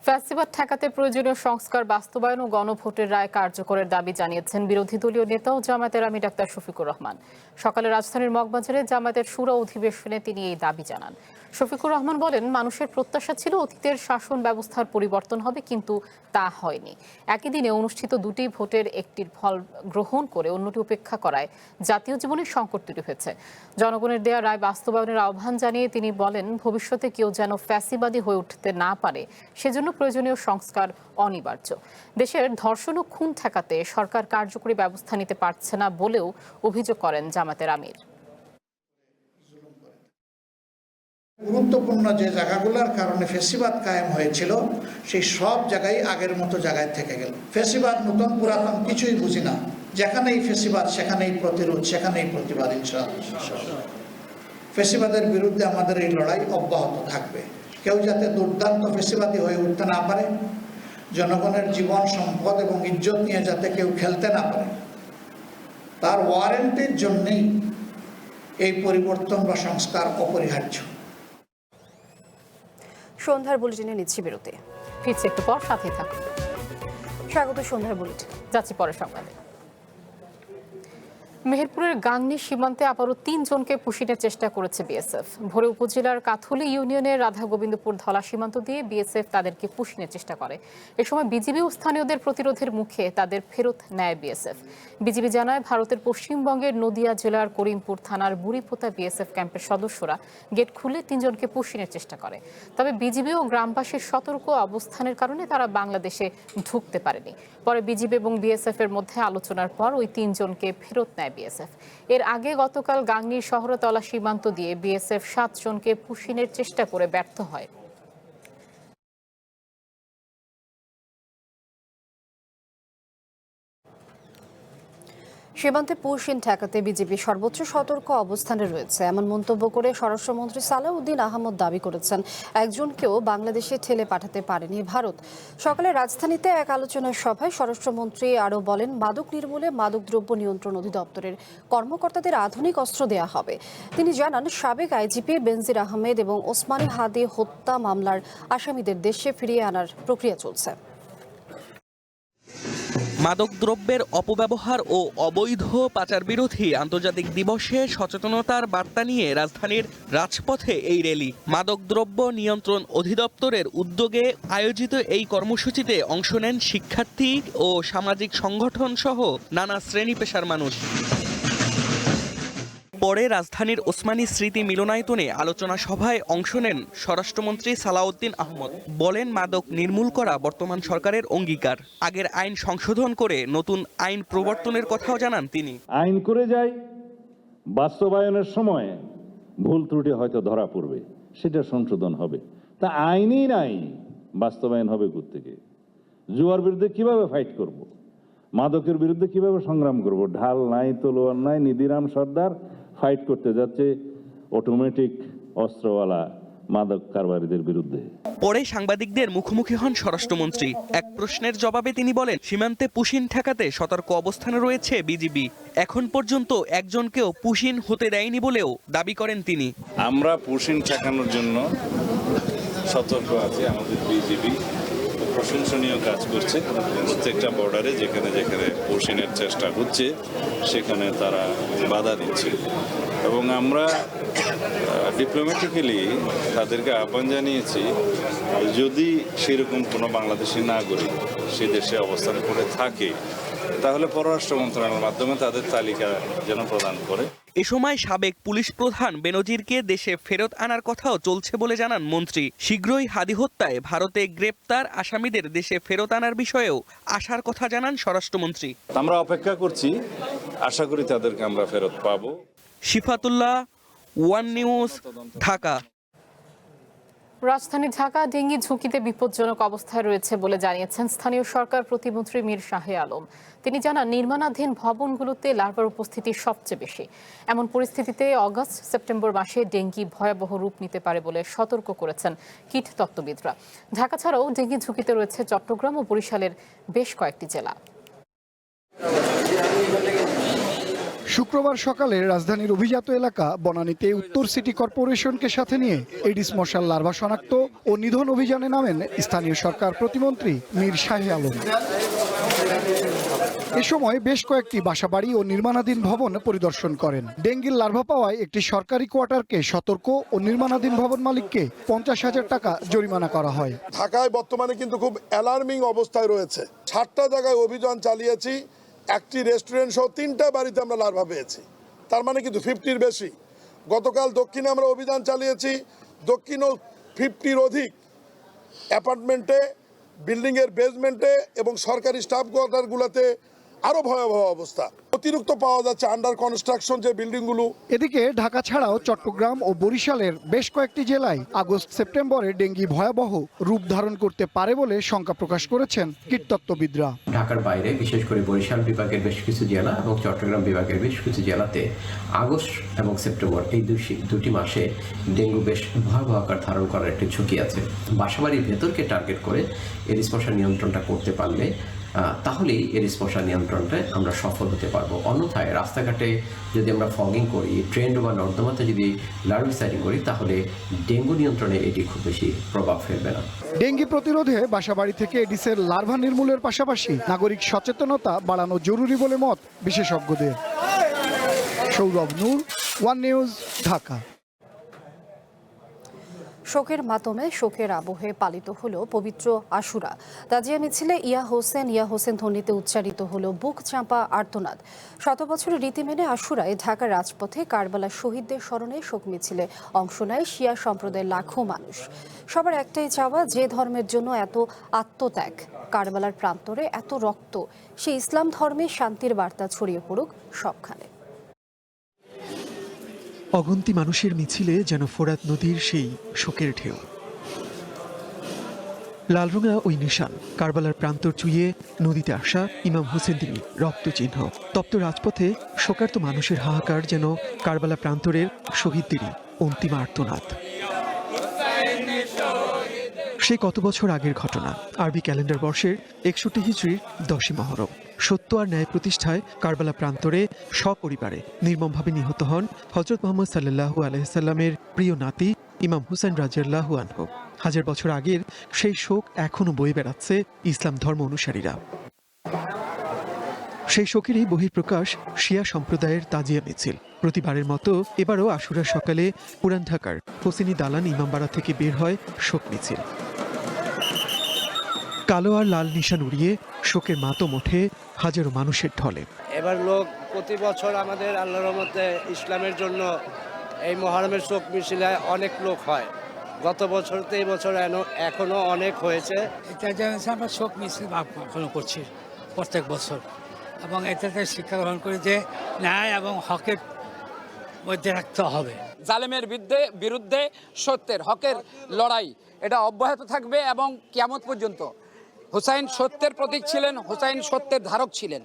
ফ্যাসিবাদ ঠেকাতে প্রয়োজনীয় সংস্কার বাস্তবায়ন ও গণভোটের রায় কার্যকরের দাবি জানিয়েছেন বিরোধী দলীয় নেতা ও জামায়াতের আমির ডাক্তার শফিকুর রহমান। সকালে রাজধানীর মগবাজারে জামায়াতের শুরা অধিবেশনে তিনি এই দাবি জানান। শফিকুর রহমান বলেন, মানুষের প্রত্যাশা ছিল অতীতের শাসন ব্যবস্থার পরিবর্তন হবে, কিন্তু তা হয়নি। একই দিনে অনুষ্ঠিত 2টি ভোটের একটির ফল গ্রহণ করে অন্যটি উপেক্ষা করায় জাতীয় জীবনে সংকট তৈরি হয়েছে। জনগণের দেয়া রায় বাস্তবায়নের আহ্বান জানিয়ে তিনি বলেন, ভবিষ্যতে কেউ যেন ফ্যাসিবাদী হয়ে উঠতে না পারে, সেজন্য প্রয়োজনীয় সংস্কার অনিবার্য। দেশের ধর্ষণ ও খুন ঠেকাতে সরকার কার্যকরী ব্যবস্থা নিতে পারছে না বলেও অভিযোগ করেন জামায়াতের আমির। গুরুত্বপূর্ণ যে জায়গাগুলোর কারণে ফ্যাসিবাদ কায়েম হয়েছিল, সেই সব জায়গায় আগের মতো জায়গায় থেকে গেল। ফ্যাসিবাদ নতুন পুরাতন কিছুই বুঝি না, যেখানেই ফ্যাসিবাদ সেখানেই প্রতিরোধ, সেখানেই প্রতিবাদ। ইনশাআল্লাহ ফ্যাসিবাদের বিরুদ্ধে আমাদের এই লড়াই অব্যাহত থাকবে। কেউ যাতে দুর্দান্ত ফ্যাসিবাদী হয়ে উঠতে না পারে, জনগণের জীবন সম্পদ এবং ইজ্জত নিয়ে যাতে কেউ খেলতে না পারে, তার ওয়ারেন্টির জন্যই এই পরিবর্তন বা সংস্কার অপরিহার্য। সন্ধ্যার বুলেটিনে নিচ্ছি বিরতি, ফিরছে একটু পর, সাথেই থাকুন। স্বাগত সন্ধ্যার বুলেটিন, যাচ্ছি পরের সংবাদে। মেহেরপুরের গাংনী সীমান্তে আবারও 3 জনকে পুশিনের চেষ্টা করেছে বিএসএফ। ভোরে উপজেলার কাথুলি ইউনিয়নের রাধা গোবিন্দপুর ধলা সীমান্ত দিয়ে বিএসএফ তাদেরকে পুশিনের চেষ্টা করে। এ সময় বিজিবি ও স্থানীয়দের প্রতিরোধের মুখে তাদের ফেরত নেয় বিএসএফ। বিজিবি জানায়, ভারতের পশ্চিমবঙ্গের নদিয়া জেলার করিমপুর থানার বুড়িপোতা বিএসএফ ক্যাম্পের সদস্যরা গেট খুলে 3 জনকে পুশিনের চেষ্টা করে। তবে বিজিবি ও গ্রামবাসীর সতর্ক অবস্থানের কারণে তারা বাংলাদেশে ঢুকতে পারেনি। পরে বিজিবি এবং বিএসএফ এর মধ্যে আলোচনার পর ওই 3 জনকে ফেরত নেয় বিএসএফ। এর আগে গতকাল গাংনীর শহরতলা সীমান্ত দিয়ে বিএসএফ 7 জনকে পুশিনের চেষ্টা করে ব্যর্থ হয়। সীমান্তে পুশিন ঠেকাতে বিজেপি সর্বোচ্চ সতর্ক অবস্থানে রয়েছে, এমন মন্তব্য করে স্বরাষ্ট্রমন্ত্রী সালাউদ্দিন আহমদ দাবি করেছেন, একজনকেও বাংলাদেশে ঠেলে পাঠাতে পারেনি ভারত। সকালে রাজধানীতে এক আলোচনা সভায় স্বরাষ্ট্রমন্ত্রী আরও বলেন, মাদক নির্মূলে মাদকদ্রব্য নিয়ন্ত্রণ অধিদপ্তরের কর্মকর্তাদের আধুনিক অস্ত্র দেয়া হবে। তিনি জানান, সাবেক আইজিপি বেনজির আহমেদ এবং ওসমানী হাদি হত্যা মামলার আসামিদের দেশে ফিরিয়ে আনার প্রক্রিয়া চলছে। মাদকদ্রব্যের অপব্যবহার ও অবৈধ পাচার বিরোধী আন্তর্জাতিক দিবসে সচেতনতার বার্তা নিয়ে রাজধানীর রাজপথে এই র্যালি। মাদকদ্রব্য নিয়ন্ত্রণ অধিদপ্তরের উদ্যোগে আয়োজিত এই কর্মসূচিতে অংশ নেন শিক্ষার্থী ও সামাজিক সংগঠন সহ নানা শ্রেণী পেশার মানুষ। পরে রাজধানীর ওসমানী স্মৃতি মিলনায়তনে আলোচনা সভায় অংশ নেন স্বরাষ্ট্রমন্ত্রী সালাউদ্দিন আহমদ। বলেন, মাদক নির্মূল করা বর্তমান সরকারের অঙ্গীকার। আগের আইন সংশোধন করে নতুন আইন প্রবর্তনের কথাও জানান তিনি। আইন করে যাই, বাস্তবায়নের সময় ভুল ত্রুটি হয়তো ধরা পড়বে, সেটা সংশোধন হবে। তা আইনই নাই, বাস্তবায়ন হবে কোত্থেকে? জুয়ার বিরুদ্ধে কিভাবে ফাইট করব? মাদকের বিরুদ্ধে কিভাবে সংগ্রাম করব? ঢাল নাই, তলোয়ার নাই, নিধিরাম সর্দার ফাইট করতে যাচ্ছে অটোমেটিক অস্ত্রওয়ালা মাদক কারবারিদের বিরুদ্ধে। পরে সাংবাদিকদের মুখোমুখি হন স্বরাষ্ট্রমন্ত্রী। এক প্রশ্নের জবাবে তিনি বলেন, সীমান্তে পুশিন ঠেকাতে সতর্ক অবস্থানে রয়েছে বিজিবি। এখন পর্যন্ত একজনকেও পুশিন হতে দেয়নি বলেও দাবি করেন তিনি। আমরা পুশিন ঠেকানোর জন্য সতর্ক আছি। আমাদের বিজিবি প্রশংসনীয় কাজ করছে। প্রত্যেকটা বর্ডারে যেখানে যেখানে পুশিনের চেষ্টা হচ্ছে সেখানে তারা বাধা দিচ্ছে, এবং আমরা ডিপ্লোম্যাটিক্যালি তাদেরকে আহ্বান জানিয়েছি, যদি সেরকম কোনো বাংলাদেশি নাগরিক সে দেশে অবস্থান করে থাকে তাহলে পররাষ্ট্র মন্ত্রণালয়ের মাধ্যমে তাদের তালিকা যেন প্রদান করে। এ সময় সাবেক পুলিশ প্রধান বেনজিরকে দেশে ফেরত আনার কথাও চলছে বলে জানান মন্ত্রী। শীঘ্রই হাদি হত্যায় ভারতে গ্রেপ্তার আসামিদের দেশে ফেরত আনার বিষয়েও আশার কথা জানান স্বরাষ্ট্রমন্ত্রী। আমরা অপেক্ষা করছি, আশা করি তাদেরকে আমরা ফেরত পাবো। শিফাতুল্লাহ, ওয়ান নিউজ, ঢাকা। রাজধানী ঢাকা ডেঙ্গি ঝুঁকিতে বিপজ্জনক অবস্থায় রয়েছে বলে জানিয়েছেন স্থানীয় সরকার প্রতিমন্ত্রী মীর শাহে আলম। তিনি জানান, নির্মাণাধীন ভবনগুলোতে লার্ভার উপস্থিতি সবচেয়ে বেশি। এমন পরিস্থিতিতে অগস্ট সেপ্টেম্বর মাসে ডেঙ্গি ভয়াবহ রূপ নিতে পারে বলে সতর্ক করেছেন কীটতত্ত্ববিদরা। ঢাকা ছাড়াও ডেঙ্গি ঝুঁকিতে রয়েছে চট্টগ্রাম ও বরিশালের বেশ কয়েকটি জেলা। শুক্রবার সকালে রাজধানীর অভিজাত এলাকা বনানীতে উত্তর সিটি কর্পোরেশনকে সাথে নিয়ে এডিস মশার লার্ভা শনাক্ত ও নিধন অভিযানে নামেন স্থানীয় সরকার প্রতিমন্ত্রী মীর শাহে আলম। এ সময় বেশ কয়েকটি বাসাবাড়ি ও নির্মাণাধীন ভবন পরিদর্শন করেন। ডেঙ্গির লার্ভা পাওয়ায় একটি সরকারি কোয়ার্টারকে সতর্ক ও নির্মাণাধীন ভবন মালিককে 50,000 টাকা জরিমানা করা হয়। ঢাকায় বর্তমানে কিন্তু খুব অ্যালার্মিং অবস্থায় রয়েছে। 60টা জায়গায় অভিযান চালিয়েছি, একটি রেস্টুরেন্ট সহ 3টা বাড়িতে আমরা লার্ভা পেয়েছি, তার মানে কিন্তু 50-র বেশি। গতকাল দক্ষিণে আমরা অভিযান চালিয়েছি, দক্ষিণও 50-র অধিক অ্যাপার্টমেন্টে, বিল্ডিংয়ের বেসমেন্টে এবং সরকারি স্টাফ কোয়ার্টারগুলোতে আরো ভয়াবহ অবস্থা। অতিরিক্ত পাওয়া যাচ্ছে আন্ডার কনস্ট্রাকশন যে বিল্ডিংগুলো। এদিকে ঢাকা ছাড়াও চট্টগ্রাম ও বরিশালের বেশ কয়েকটি জেলায় আগস্ট সেপ্টেম্বরে ডেঙ্গি ভয়াবহ রূপ ধারণ করতে পারে বলে শঙ্কা প্রকাশ করেছেন কীটতত্ত্ববিদরা। ঢাকার বাইরে বিশেষ করে বরিশাল বিভাগের বেশ কিছু জেলা এবং চট্টগ্রাম বিভাগের বেশ কিছু জেলাতে আগস্ট এবং সেপ্টেম্বর এই দুটি মাসে ডেঙ্গু বেশ ভয়াবহ আকার ধারণ করার একটি ঝুঁকি আছে। বাসাবাড়ির ভেতরকে টার্গেট করে এডিস মশার নিয়ন্ত্রণটা করতে পারলে তাহলেই এডিস মশার নিয়ন্ত্রণটায় আমরা সফল হতে পারবো। অন্যথায় রাস্তাঘাটে যদি আমরা ফগিং করি, ট্রেন বা নর্দমাতে যদি লার্ভিসাইডিং করি, তাহলে ডেঙ্গু নিয়ন্ত্রণে এটি খুব বেশি প্রভাব ফেলবে না। ডেঙ্গি প্রতিরোধে বাসাবাড়ি থেকে এডিসের লার্ভা নির্মূলের পাশাপাশি নাগরিক সচেতনতা বাড়ানো জরুরি বলে মত বিশেষজ্ঞদের। সৌরভ নূর, ওয়ান নিউজ, ঢাকা। শোকের মাতমে শোকের আবহে পালিত হলো পবিত্র আশুরা। তাজিয়া মিছিলে ইয়া হোসেন ধ্বনিতে উচ্চারিত হলো বুক চাঁপা আর্তনাদ। 100 বছরের রীতি মেনে আশুরায় ঢাকার রাজপথে কারবালার শহীদদের স্মরণে শোক মিছিলে অংশ নেয় শিয়া সম্প্রদায়ের লাখো মানুষ। সবার একটাই চাওয়া, যে ধর্মের জন্য এত আত্মত্যাগ, কারবালার প্রান্তরে এত রক্ত, সেই ইসলাম ধর্মে শান্তির বার্তা ছড়িয়ে পড়ুক সবখানে। অগন্তি মানুষের মিছিলে যেন ফোরাত নদীর সেই শোকের ঢেউ। লালরঙা ওই নিশান, কারবালার প্রান্তর চুইয়ে নদীতে আসা ইমাম হোসেনদের রক্ত চিহ্ন। তপ্ত রাজপথে শোকার্ত মানুষের হাহাকার যেন কারবালা প্রান্তরের শহীদদেরই অন্তিম আর্তনাদ। সে কত বছর আগের ঘটনা। আরবি ক্যালেন্ডার বর্ষের 61 হিজরির 10ই মহরম। সত্য আর ন্যায় প্রতিষ্ঠায় কারবালা প্রান্তরে সপরিবারে নির্মমভাবে নিহত হন হযরত মুহাম্মদ সাল্লাল্লাহু আলাইহি সাল্লামের প্রিয় নাতি ইমাম হুসাইন রাদিয়াল্লাহু আনহু। 1000 বছর আগের সেই শোক এখনো বয়ে বেড়াচ্ছে ইসলাম ধর্ম অনুসারীরা। সেই শোকেরই বহিঃপ্রকাশ শিয়া সম্প্রদায়ের তাজিয়া মিছিল। প্রতিবারের মতো এবারও আশুরার সকালে পুরান ঢাকার হোসেনি দালান ইমামবাড়া থেকে বের হয় শোক মিছিল। কালো আর লাল নিশান উড়িয়ে শোকের মাতম ওঠে হাজারো মানুষের ঢলে। এবার লোক প্রতি বছর আমাদের আল্লাহর রহমতে ইসলামের জন্য এই মুহররমের শোক মিছিলে অনেক লোক হয়। গত বছর তো এই বছর এখনো অনেক হয়েছে। এটা আমরা শোক মিছিল এখনো করছি প্রত্যেক বছর, এবং এটাতে শিক্ষা গ্রহণ করি যে ন্যায় এবং হকের মধ্যে রাখতে হবে। জালেমের বিরুদ্ধে সত্যের হকের লড়াই এটা অব্যাহত থাকবে এবং কিয়ামত পর্যন্ত। হুসাইন সত্যের প্রতীক ছিলেন, হুসাইন সত্যের ধারক ছিলেন,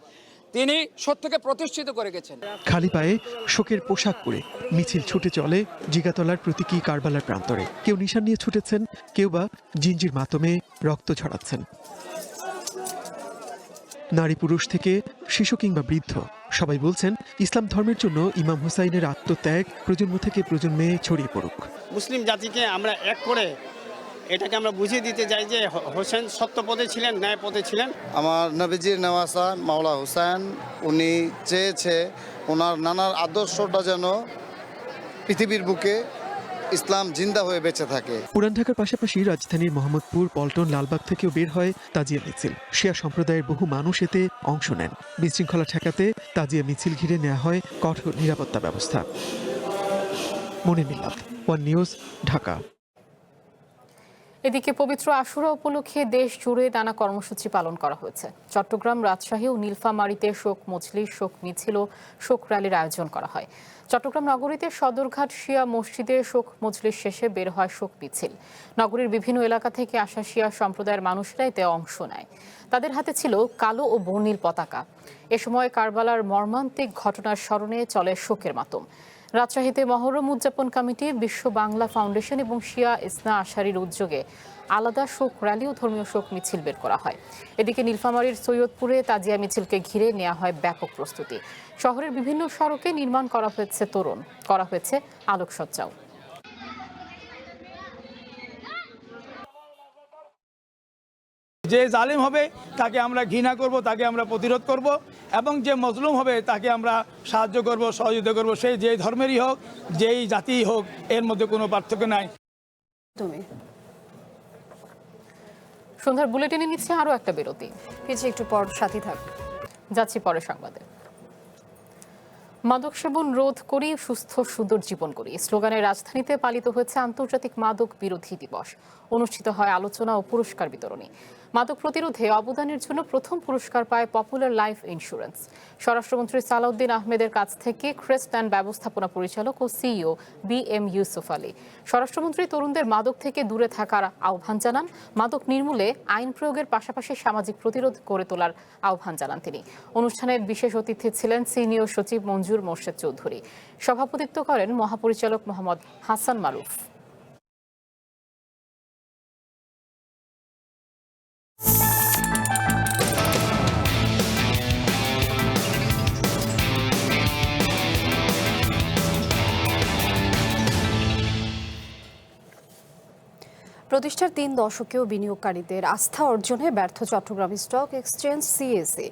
তিনি সত্যকে প্রতিষ্ঠিত করে গেছেন। খালি পায়ে শোকের পোশাক পরে মিছিল ছুটে চলে জিগাতলার প্রতীকী কারবালার প্রান্তরে। কেউ নিশান নিয়ে ছুটেছেন, কেউ বা জিঞ্জির মাতমে রক্ত ছড়াচ্ছেন। নারী পুরুষ থেকে শিশু কিংবা বৃদ্ধ সবাই বলছেন ইসলাম ধর্মের জন্য ইমাম হুসাইনের আত্মত্যাগ প্রজন্ম থেকে প্রজন্মে ছড়িয়ে পড়ুক। মুসলিম জাতিকে আমরা এক করে এটাকে আমরা বুঝিয়ে দিতে চাই যে হোসেন সত্য পথে ছিলেন, ন্যায় পথে ছিলেন। আমার নবীজির নেওয়াসা মাওলা হুসাইন, উনি চেয়েছে ওনার নানার আদর্শটা যেন পৃথিবীর বুকে ইসলাম জিন্দা হয়ে বেঁচে থাকে। পুরান ঢাকার পাশাপাশি রাজধানীর মোহাম্মদপুর, পল্টন, লালবাগ থেকেও বের হয় তাজিয়া মিছিল। শিয়া সম্প্রদায়ের বহু মানুষ এতে অংশ নেন। বিশৃঙ্খলা ঠেকাতে তাজিয়া মিছিল ঘিরে নেওয়া হয় কঠোর নিরাপত্তা ব্যবস্থা। মনির মিল্লাত, ওয়ান নিউজ, ঢাকা। এদিকে পবিত্র আশুরা উপলক্ষে দেশ জুড়ে নানা কর্মসূচি পালন করা হয়েছে। চট্টগ্রাম, রাজশাহী ও নীলফামারীতে শোক মজলিস, শোক মিছিল ও শোক র্যালির আয়োজন করা হয়। চট্টগ্রাম নগরীতে সদরঘাট শিয়া মসজিদে শোক মজলিস শেষে বের হয় শোক মিছিল। নগরীর বিভিন্ন এলাকা থেকে আসা শিয়া সম্প্রদায়ের মানুষরা এতে অংশ নেয়। তাদের হাতে ছিল কালো ও বর্ণিল পতাকা। এ সময় কারবালার মর্মান্তিক ঘটনার স্মরণে চলে শোকের মাতম। রাজশাহীতে মহরম উদযাপন কমিটি, বিশ্ব বাংলা ফাউন্ডেশন এবং শিয়া ইসনা আশারির উদ্যোগে আলাদা শোক র্যালি ও ধর্মীয় শোক মিছিল বের করা হয়। এদিকে নীলফামারীর সৈয়দপুরে তাজিয়া মিছিলকে ঘিরে নেওয়া হয় ব্যাপক প্রস্তুতি। শহরের বিভিন্ন সড়কে নির্মাণ করা হয়েছে তোরণ, করা হয়েছে আলোকসজ্জাও। যে জালিম হবে তাকে আমরা ঘৃণা করব, তাকে আমরা প্রতিরোধ করব, এবং যে মজলুম হবে তাকে আমরা সাহায্য করব, সহযোগিতা করব। সেই যে ধর্মেরই হোক, যেই জাতিই হোক, এর মধ্যে কোনো পার্থক্য নাই। সন্ধ্যার বুলেটিনে নিচ্ছে আরও একটা বিরতি। কিছু একটু পর সাথে থাকবে, যাচ্ছি পরের সংবাদে। মাদক সেবন রোধ করি, সুস্থ সুন্দর জীবন করি স্লোগানে রাজধানীতে পালিত হয়েছে আন্তর্জাতিক মাদক বিরোধী দিবস। অনুষ্ঠিত হয় আলোচনা ও পুরস্কার বিতরণী। মাদক প্রতিরোধে অবদানের জন্য প্রথম পুরস্কার পায় পপুলার লাইফ ইন্স্যুরেন্স। স্বরাষ্ট্রমন্ত্রী সালাউদ্দিন আহমেদের কাছ থেকে ক্রেস্ট অ্যান্ড ব্যবস্থাপনা পরিচালক ও সিইও BM ইউসুফ আলী স্বরাষ্ট্রমন্ত্রী তরুণদের মাদক থেকে দূরে থাকার আহ্বান জানান। মাদক নির্মূলে আইন প্রয়োগের পাশাপাশি সামাজিক প্রতিরোধ গড়ে তোলার আহ্বান জানান তিনি। অনুষ্ঠানের বিশেষ অতিথি ছিলেন সিনিয়র সচিব মঞ্জুর মোর্শেদ চৌধুরী। সভাপতিত্ব করেন মহাপরিচালক মোহাম্মদ হাসান মারুফ। প্রতিষ্ঠার 3 দশকেও বিনিয়োগকারীদের আস্থা অর্জনে ব্যর্থ চট্টগ্রাম স্টক এক্সচেঞ্জ CSE।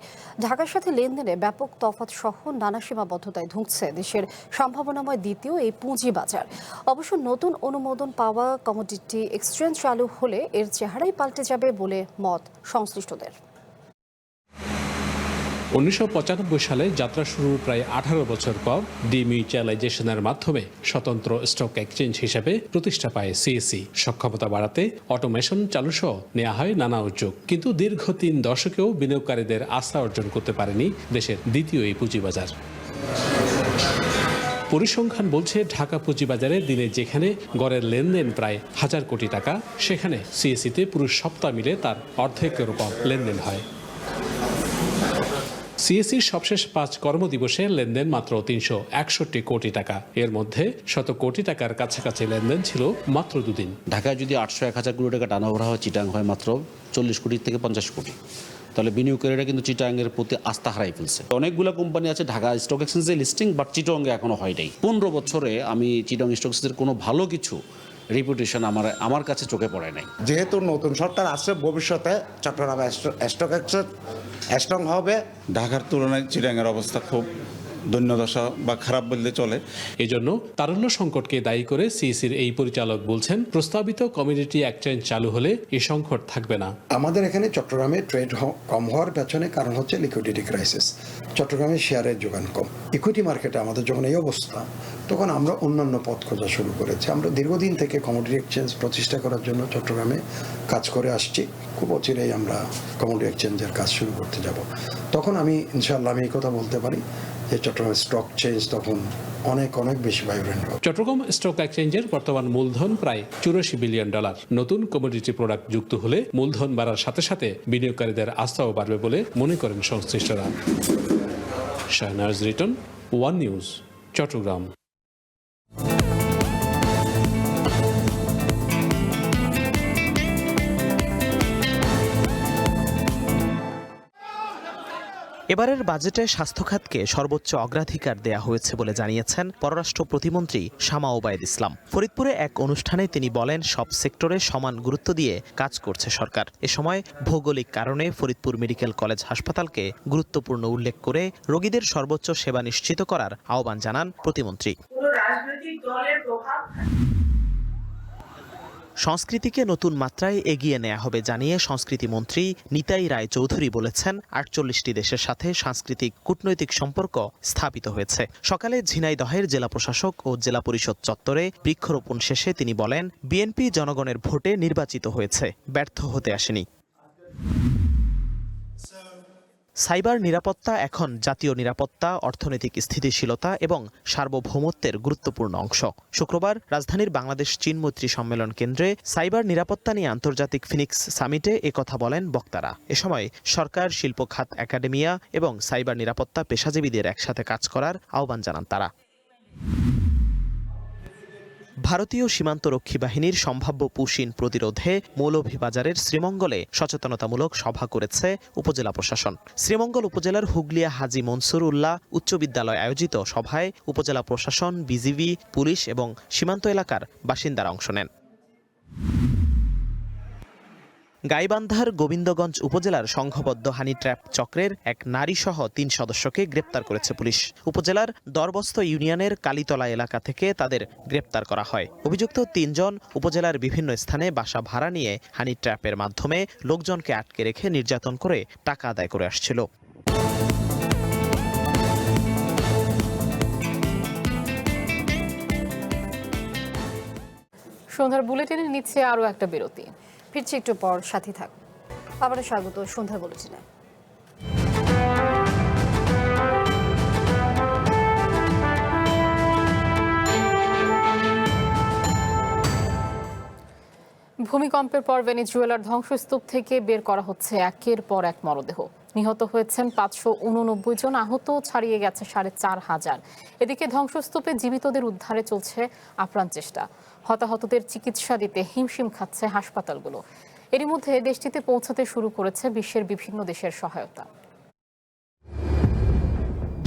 ঢাকার সাথে লেনদেনে ব্যাপক তফাৎ সহ নানা সীমাবদ্ধতায় ধুঁকছে দেশের সম্ভাবনাময় দ্বিতীয় এই পুঁজি বাজার। অবশ্য নতুন অনুমোদন পাওয়া কমোডিটি এক্সচেঞ্জ চালু হলে এর চেহারাই পাল্টে যাবে বলে মত সংশ্লিষ্টদের। 1995 সালে যাত্রা শুরুর প্রায় 18 বছর পর ডিমিউচুয়ালাইজেশনের মাধ্যমে স্বতন্ত্র স্টক এক্সচেঞ্জ হিসেবে প্রতিষ্ঠা পায় CSE। সক্ষমতা বাড়াতে অটোমেশন চালু সহ নেওয়া হয় নানা উদ্যোগ, কিন্তু দীর্ঘ 3 দশকেও বিনিয়োগকারীদের আস্থা অর্জন করতে পারেনি দেশের দ্বিতীয় এই পুঁজিবাজার। পরিসংখ্যান বলছে ঢাকা পুঁজিবাজারে দিনে যেখানে গড়ের লেনদেন প্রায় 1000 কোটি টাকা, সেখানে CSE-তে পুরো সপ্তাহ মিলে তার অর্ধেকের উপর লেনদেন হয়। CSE-র সবশেষ 5 কর্মদিবসে লেনদেন মাত্র 361 কোটি টাকা। এর মধ্যে 100 কোটি টাকার কাছাকাছি লেনদেন ছিল মাত্র 2 দিন। ঢাকায় যদি 800-1000 কোটি টাকা টার্নওভার হয়, চিটাং হয় মাত্র 40 কোটি থেকে 50 কোটি। তাহলে বিনিয়োগকারীরা কিন্তু চিটাংয়ের প্রতি আস্থা হারাই ফেলছে। অনেকগুলো কোম্পানি আছে ঢাকা স্টক এক্সচেঞ্জে লিস্টিং, বাট চিটাংয়ে এখনো হয় নাই। 15 বছরে আমি চিটাং স্টক এক্সচেঞ্জের কোনো ভালো কিছু রেপুটেশন আমার কাছে চোখে পড়ে নাই। যেহেতু নতুন সরকার আসছে, ভবিষ্যতে চট্টগ্রাম স্টক এক্সচেঞ্জ স্ট্রং হবে। ঢাকার তুলনায় চিটাংয়ের অবস্থা খুব দৈন্যদশা বা খারাপ বললে চলে। এজন্য তারল্য সংকটকে দায়ী করে সিইসির এই পরিচালক বলছেন, প্রস্তাবিত কমিউনিটি এক্সচেঞ্জ চালু হলে এই সংকট থাকবে না। আমাদের এখানে চট্টগ্রামে ট্রেড কম হওয়ার পেছনে কারণ হচ্ছে লিকুইডিটি ক্রাইসিস। চট্টগ্রামে শেয়ারের যোগান কম। ইকুইটি মার্কেটে আমাদের যখন এই অবস্থা, তখন আমরা অন্যান্য পথ খোঁজা শুরু করেছি। আমরা দীর্ঘদিন থেকে কমোডিটি এক্সচেঞ্জ প্রতিষ্ঠা করার জন্য চট্টগ্রামে কাজ করে আসছি। খুব অচিরেই আমরা কমোডিটি এক্সচেঞ্জের কাজ শুরু করতে যাব। তখন আমি ইনশাআল্লাহ এই কথা বলতে পারি যে চট্টগ্রাম স্টক চেঞ্জ তখন অনেক বেশি ভাইব্রেন্ট হবে। চট্টগ্রাম স্টক এক্সচেঞ্জের বর্তমান মূলধন প্রায় $84 বিলিয়ন। নতুন কমোডিটি প্রোডাক্ট যুক্ত হলে মূলধন বাড়ার সাথে সাথে বিনিয়োগকারীদের আস্থাও বাড়বে বলে মনে করেন সংশ্লিষ্টরা। Shahnaz Riton, One News, Chattogram. এবারের বাজেটে স্বাস্থ্য খাতকে সর্বোচ্চ অগ্রাধিকার দেয়া হয়েছে বলে জানিয়েছেন পররাষ্ট্র প্রতিমন্ত্রী শামা ওবায়দ ইসলাম। ফরিদপুরে এক অনুষ্ঠানে তিনি বলেন, সব সেক্টরে সমান গুরুত্ব দিয়ে কাজ করছে সরকার। এ সময় ভৌগোলিক কারণে ফরিদপুর মেডিকেল কলেজ হাসপাতালকে গুরুত্বপূর্ণ উল্লেখ করে রোগীদের সর্বোচ্চ সেবা নিশ্চিত করার আহ্বান জানান প্রতিমন্ত্রী। সংস্কৃতিকে নতুন মাত্রায় এগিয়ে নেওয়া হবে জানিয়ে সংস্কৃতি মন্ত্রী নিতাই রায় চৌধুরী বলেছেন, 48টি দেশের সাথে সাংস্কৃতিক কূটনৈতিক সম্পর্ক স্থাপিত হয়েছে। সকালে ঝিনাইদহের জেলা প্রশাসক ও জেলা পরিষদ চত্বরে বৃক্ষরোপণ শেষে তিনি বলেন, বিএনপি জনগণের ভোটে নির্বাচিত হয়েছে, ব্যর্থ হতে আসেনি। সাইবার নিরাপত্তা এখন জাতীয় নিরাপত্তা, অর্থনৈতিক স্থিতিশীলতা এবং সার্বভৌমত্বের গুরুত্বপূর্ণ অংশ। শুক্রবার রাজধানীর বাংলাদেশ চীন মৈত্রী সম্মেলন কেন্দ্রে সাইবার নিরাপত্তা নিয়ে আন্তর্জাতিক ফিনিক্স সামিটে একথা বলেন বক্তারা। এ সময় সরকার, শিল্প খাত, একাডেমিয়া এবং সাইবার নিরাপত্তা পেশাজীবীদের একসাথে কাজ করার আহ্বান জানান তারা। ভারতীয় সীমান্তরক্ষী বাহিনীর সম্ভাব্য পুশিন প্রতিরোধে মৌলভীবাজারের শ্রীমঙ্গলে সচেতনতামূলক সভা করেছে উপজেলা প্রশাসন। শ্রীমঙ্গল উপজেলার হুগলিয়া হাজী মনসুর উল্লাহ উচ্চ বিদ্যালয় আয়োজিত সভায় উপজেলা প্রশাসন, বিজিবি, পুলিশ এবং সীমান্ত এলাকার বাসিন্দারা অংশ নেন। গাইবান্ধার গোবিন্দগঞ্জ উপজেলার সংঘবদ্ধ হানি ট্র্যাপ চক্রের এক নারীসহ 3 সদস্যকে গ্রেপ্তার করেছে পুলিশ। উপজেলার দরবস্ত ইউনিয়নের কালীতলা এলাকা থেকে তাদের গ্রেপ্তার করা হয়। অভিযুক্ত 3 জন উপজেলার বিভিন্ন স্থানে বাসা ভাড়া নিয়ে হানি ট্র্যাপের মাধ্যমে লোকজনকে আটকে রেখে নির্যাতন করে টাকা আদায় করে আসছিল। সন্ধ্যার বুলেটিনের নিচ্ছে আরও একটা বিরতি। ফিরছি একটু পর, সাথী থাক। আবারও স্বাগত সন্ধ্যার বুলেটিনে। ভূমিকম্পের পর ভেনেজুয়েলার ধ্বংসস্তূপ থেকে বের করা হচ্ছে একের পর এক মরদেহ। নিহত হয়েছেন 589 জন, আহত ছাড়িয়ে গেছে 4,500। এদিকে ধ্বংসস্তূপে জীবিতদের উদ্ধারে চলছে আপ্রাণ চেষ্টা। হতাহতদের চিকিৎসা দিতে হিমশিম খাচ্ছে হাসপাতালগুলো। এরই মধ্যে দেশটিতে পৌঁছাতে শুরু করেছে বিশ্বের বিভিন্ন দেশের সহায়তা।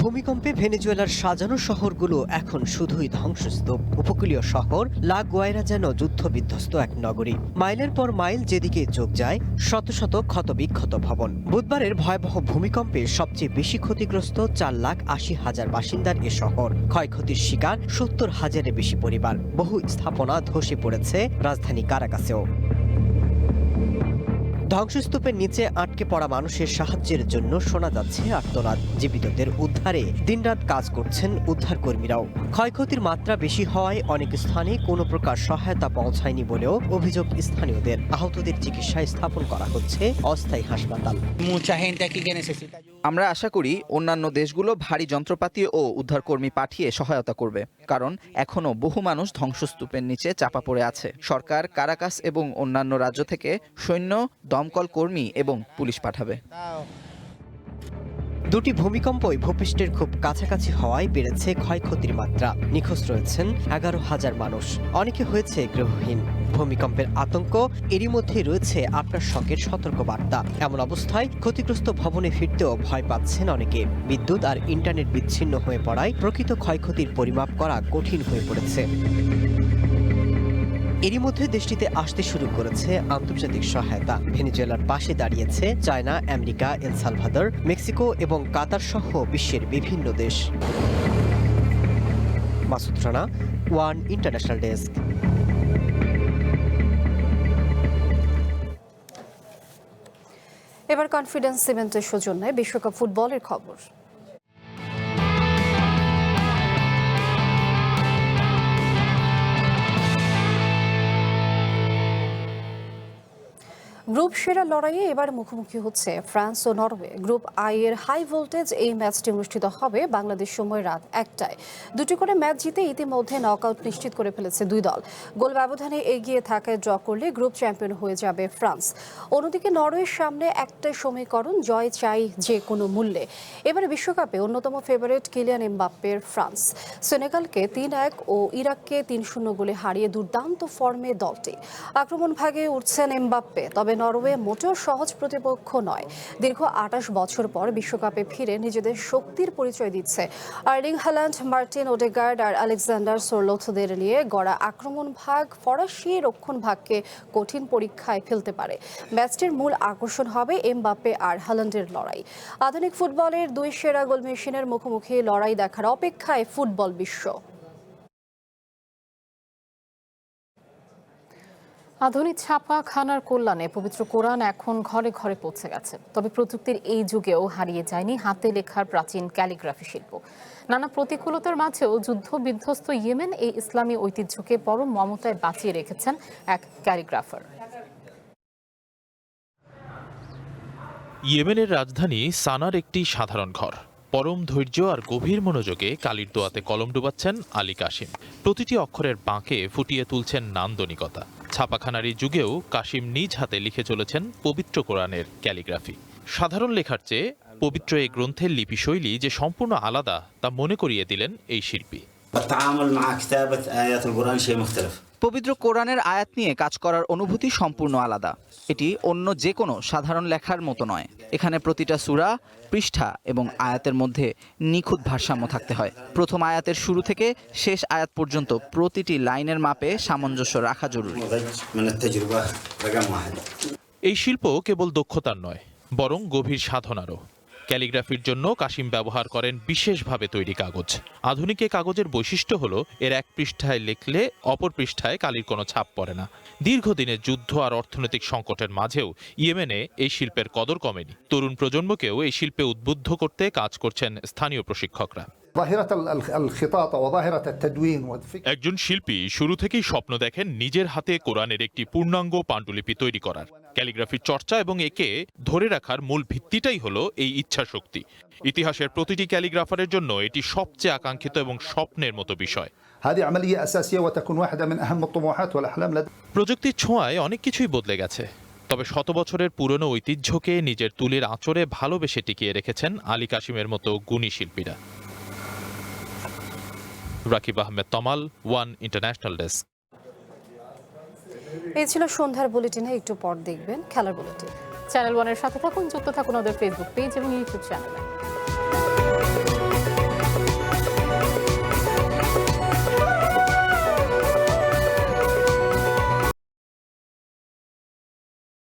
ভূমিকম্পে ভেনেজুয়েলার সাজানো শহরগুলো এখন শুধুই ধ্বংসস্তূপ। উপকূলীয় শহর লা গুয়াইরা যেন যুদ্ধবিধ্বস্ত এক নগরী। মাইলের পর মাইল যেদিকে চোখ যায়, শত শত ক্ষতবিক্ষত ভবন। বুধবারের ভয়াবহ ভূমিকম্পে সবচেয়ে বেশি ক্ষতিগ্রস্ত 4,80,000 বাসিন্দার এ শহর। ক্ষয়ক্ষতির শিকার 70,000-এর বেশি পরিবার। বহু স্থাপনা ধসে পড়েছে রাজধানী কারাকাসেও। ধ্বংসস্তূপের নিচে আটকে পড়া মানুষের সাহায্যের জন্য শোনা যাচ্ছে আর্তনাদ। জীবিতদের উদ্ধারে দিনরাত কাজ করছেন উদ্ধারকর্মীরাও। ক্ষয়ক্ষতির মাত্রা বেশি হওয়ায় অনেক স্থানে কোনো প্রকার সহায়তা পৌঁছায়নি বলেও অভিযোগ স্থানীয়দের। আহতদের চিকিৎসায় স্থাপন করা হচ্ছে অস্থায়ী হাসপাতাল। আমরা আশা করি অন্যান্য দেশগুলো ভারী যন্ত্রপাতি ও উদ্ধারকর্মী পাঠিয়ে সহায়তা করবে, কারণ এখনো বহু মানুষ ধ্বংসস্তূপের নিচে চাপা পড়ে আছে। সরকার কারাকাস এবং অন্যান্য রাজ্য থেকে সৈন্য, দমকল কর্মী এবং পুলিশ পাঠাবে। দুটি ভূমিকম্পই ভূপৃষ্ঠের খুব কাছাকাছি হওয়ায় বেড়েছে ক্ষয়ক্ষতির মাত্রা। নিখোঁজ রয়েছেন 11,000 মানুষ, অনেকে হয়েছে গৃহহীন। ভূমিকম্পের আতঙ্ক, এরই মধ্যে রয়েছে আপনার শকের সতর্কবার্তা। এমন অবস্থায় ক্ষতিগ্রস্ত ভবনে ফিরতেও ভয় পাচ্ছেন অনেকে। বিদ্যুৎ আর ইন্টারনেট বিচ্ছিন্ন হয়ে পড়ায় প্রকৃত ক্ষয়ক্ষতির পরিমাপ করা কঠিন হয়ে পড়েছে। এরই মধ্যে দেশটিতে আসতে শুরু করেছে আন্তর্জাতিক সহায়তা। ভেনেজুয়েলার পাশে দাঁড়িয়েছে China, America, El Salvador, Mexico এবং কাতার সহ বিশ্বের বিভিন্ন দেশ। Masud Rana, one international desk. এবার কনফিডেন্স সিমেন্টের সৌজন্যে বিশ্বকাপ ফুটবলের খবর। গ্রুপ সেরা লড়াইয়ে এবার মুখোমুখি হচ্ছে ফ্রান্স ও নরওয়ে। গ্রুপ আই এর হাই ভোল্টেজ এই ম্যাচটি অনুষ্ঠিত হবে বাংলাদেশ সময় রাত 1টায়। দুটি করে ম্যাচ জিতে ইতিমধ্যে নকআউট নিশ্চিত করে ফেলেছে দুই দল। গোল ব্যবধানে এগিয়ে থাকায় ড্র করলে গ্রুপ চ্যাম্পিয়ন হয়ে যাবে ফ্রান্স। অন্যদিকে নরওয়ের সামনে একটাই সমীকরণ, জয় চাই যে কোনো মূল্যে। এবারে বিশ্বকাপে অন্যতম ফেভারিট কিলিয়ান এমবাপ্পের ফ্রান্স সেনেগালকে 3-1 ও ইরাককে 3-0 গোলে হারিয়ে দুর্দান্ত ফর্মে দলটি। আক্রমণ ভাগে উঠছেন এমবাপ্পে, তবে নরওয়ে মোটেও সহজ প্রতিপক্ষ নয়। দীর্ঘ 28 বছর পর বিশ্বকাপে ফিরে নিজেদের শক্তির পরিচয় দিচ্ছে আর্লিং হাল্যান্ড, মার্টিন ওডেগার্ড আর আলেকজান্ডার সোরলোথদের নিয়ে গড়া আক্রমণ ভাগ ফরাসি রক্ষণ ভাগকে কঠিন পরীক্ষায় ফেলতে পারে। ম্যাচটির মূল আকর্ষণ হবে এমবাপ্পে আর হাল্যান্ডের লড়াই। আধুনিক ফুটবলের দুই সেরা গোল মেশিনের মুখোমুখি লড়াই দেখার অপেক্ষায় ফুটবল বিশ্ব। আধুনিক ছাপাখানার কল্যাণে পবিত্র কোরআন এখন ঘরে ঘরে পৌঁছে গেছে। তবে প্রযুক্তির এই যুগেও হারিয়ে যায়নি হাতে লেখার প্রাচীন ক্যালিগ্রাফি শিল্প। নানা প্রতিকূলতার মাঝেও যুদ্ধ বিধ্বস্ত ইয়েমেন এই ইসলামী ঐতিহ্যকে পরম মমতায় বাঁচিয়ে রেখেছেন এক ক্যালিগ্রাফার। ইয়েমেনের রাজধানী সানার একটি সাধারণ ঘর। পরম ধৈর্য আর গভীর মনোযোগে কালির দোয়াতে কলম ডুবাচ্ছেন আলী কাশিম। প্রতিটি অক্ষরের বাঁকে ফুটিয়ে তুলছেন নান্দনিকতা। ছাপাখানার এই যুগেও কাশিম নিজ হাতে লিখে চলেছেন পবিত্র কোরআনের ক্যালিগ্রাফি। সাধারণ লেখার চেয়ে পবিত্র এই গ্রন্থের লিপিশৈলী যে সম্পূর্ণ আলাদা তা মনে করিয়ে দিলেন এই শিল্পী। পবিত্র কোরআনের আয়াত নিয়ে কাজ করার অনুভূতি সম্পূর্ণ আলাদা। এটি অন্য যে কোনো সাধারণ লেখার মতো নয়। এখানে প্রতিটা সূরা, পৃষ্ঠা এবং আয়াতের মধ্যে নিখুঁত ভারসাম্য থাকতে হয়। প্রথম আয়াতের শুরু থেকে শেষ আয়াত পর্যন্ত প্রতিটি লাইনের মাপে সামঞ্জস্য রাখা জরুরি। এই শিল্প কেবল দক্ষতার নয়, বরং গভীর সাধনারও। ক্যালিগ্রাফির জন্য কাশিম ব্যবহার করেন বিশেষভাবে তৈরি কাগজ। আধুনিক এই কাগজের বৈশিষ্ট্য হলো এর এক পৃষ্ঠায় লিখলে অপর পৃষ্ঠায় কালির কোনো ছাপ পড়ে না। দীর্ঘদিনের যুদ্ধ আর অর্থনৈতিক সংকটের মাঝেও ইয়েমেনে এই শিল্পের কদর কমেনি। তরুণ প্রজন্মকেও এই শিল্পে উদ্বুদ্ধ করতে কাজ করছেন স্থানীয় প্রশিক্ষকরা। একজন শিল্পী শুরু থেকেই স্বপ্ন দেখেন নিজের হাতে কোরআনের একটি পূর্ণাঙ্গ পাণ্ডুলিপি তৈরি করার। ক্যালিগ্রাফির চর্চা এবং একে ধরে রাখার মূল ভিত্তিটাই হলো এই ইচ্ছা শক্তি। ইতিহাসের প্রতিটি ক্যালিগ্রাফারের জন্য এটি সবচেয়ে আকাঙ্ক্ষিত এবং স্বপ্নের মতো বিষয়। প্রযুক্তির ছোঁয়ায় অনেক কিছুই বদলে গেছে, তবে শত বছরের পুরনো ঐতিহ্যকে নিজের তুলির আঁচড়ে ভালোবেসে টিকিয়ে রেখেছেন আলী কাশিমের মতো গুণী শিল্পীরা। রাকিব আহমেদ তমাল, ওয়ান ইন্টারন্যাশনাল ডেস্ক। এই ছিল সন্ধ্যার বুলেটিনে। একটু পর দেখবেন খেলার বুলেটিন। চ্যানেল ওয়ানের সাথে থাকুন, যুক্ত থাকুন ওদের ফেসবুক পেজ এবং ইউটিউব চ্যানেলে।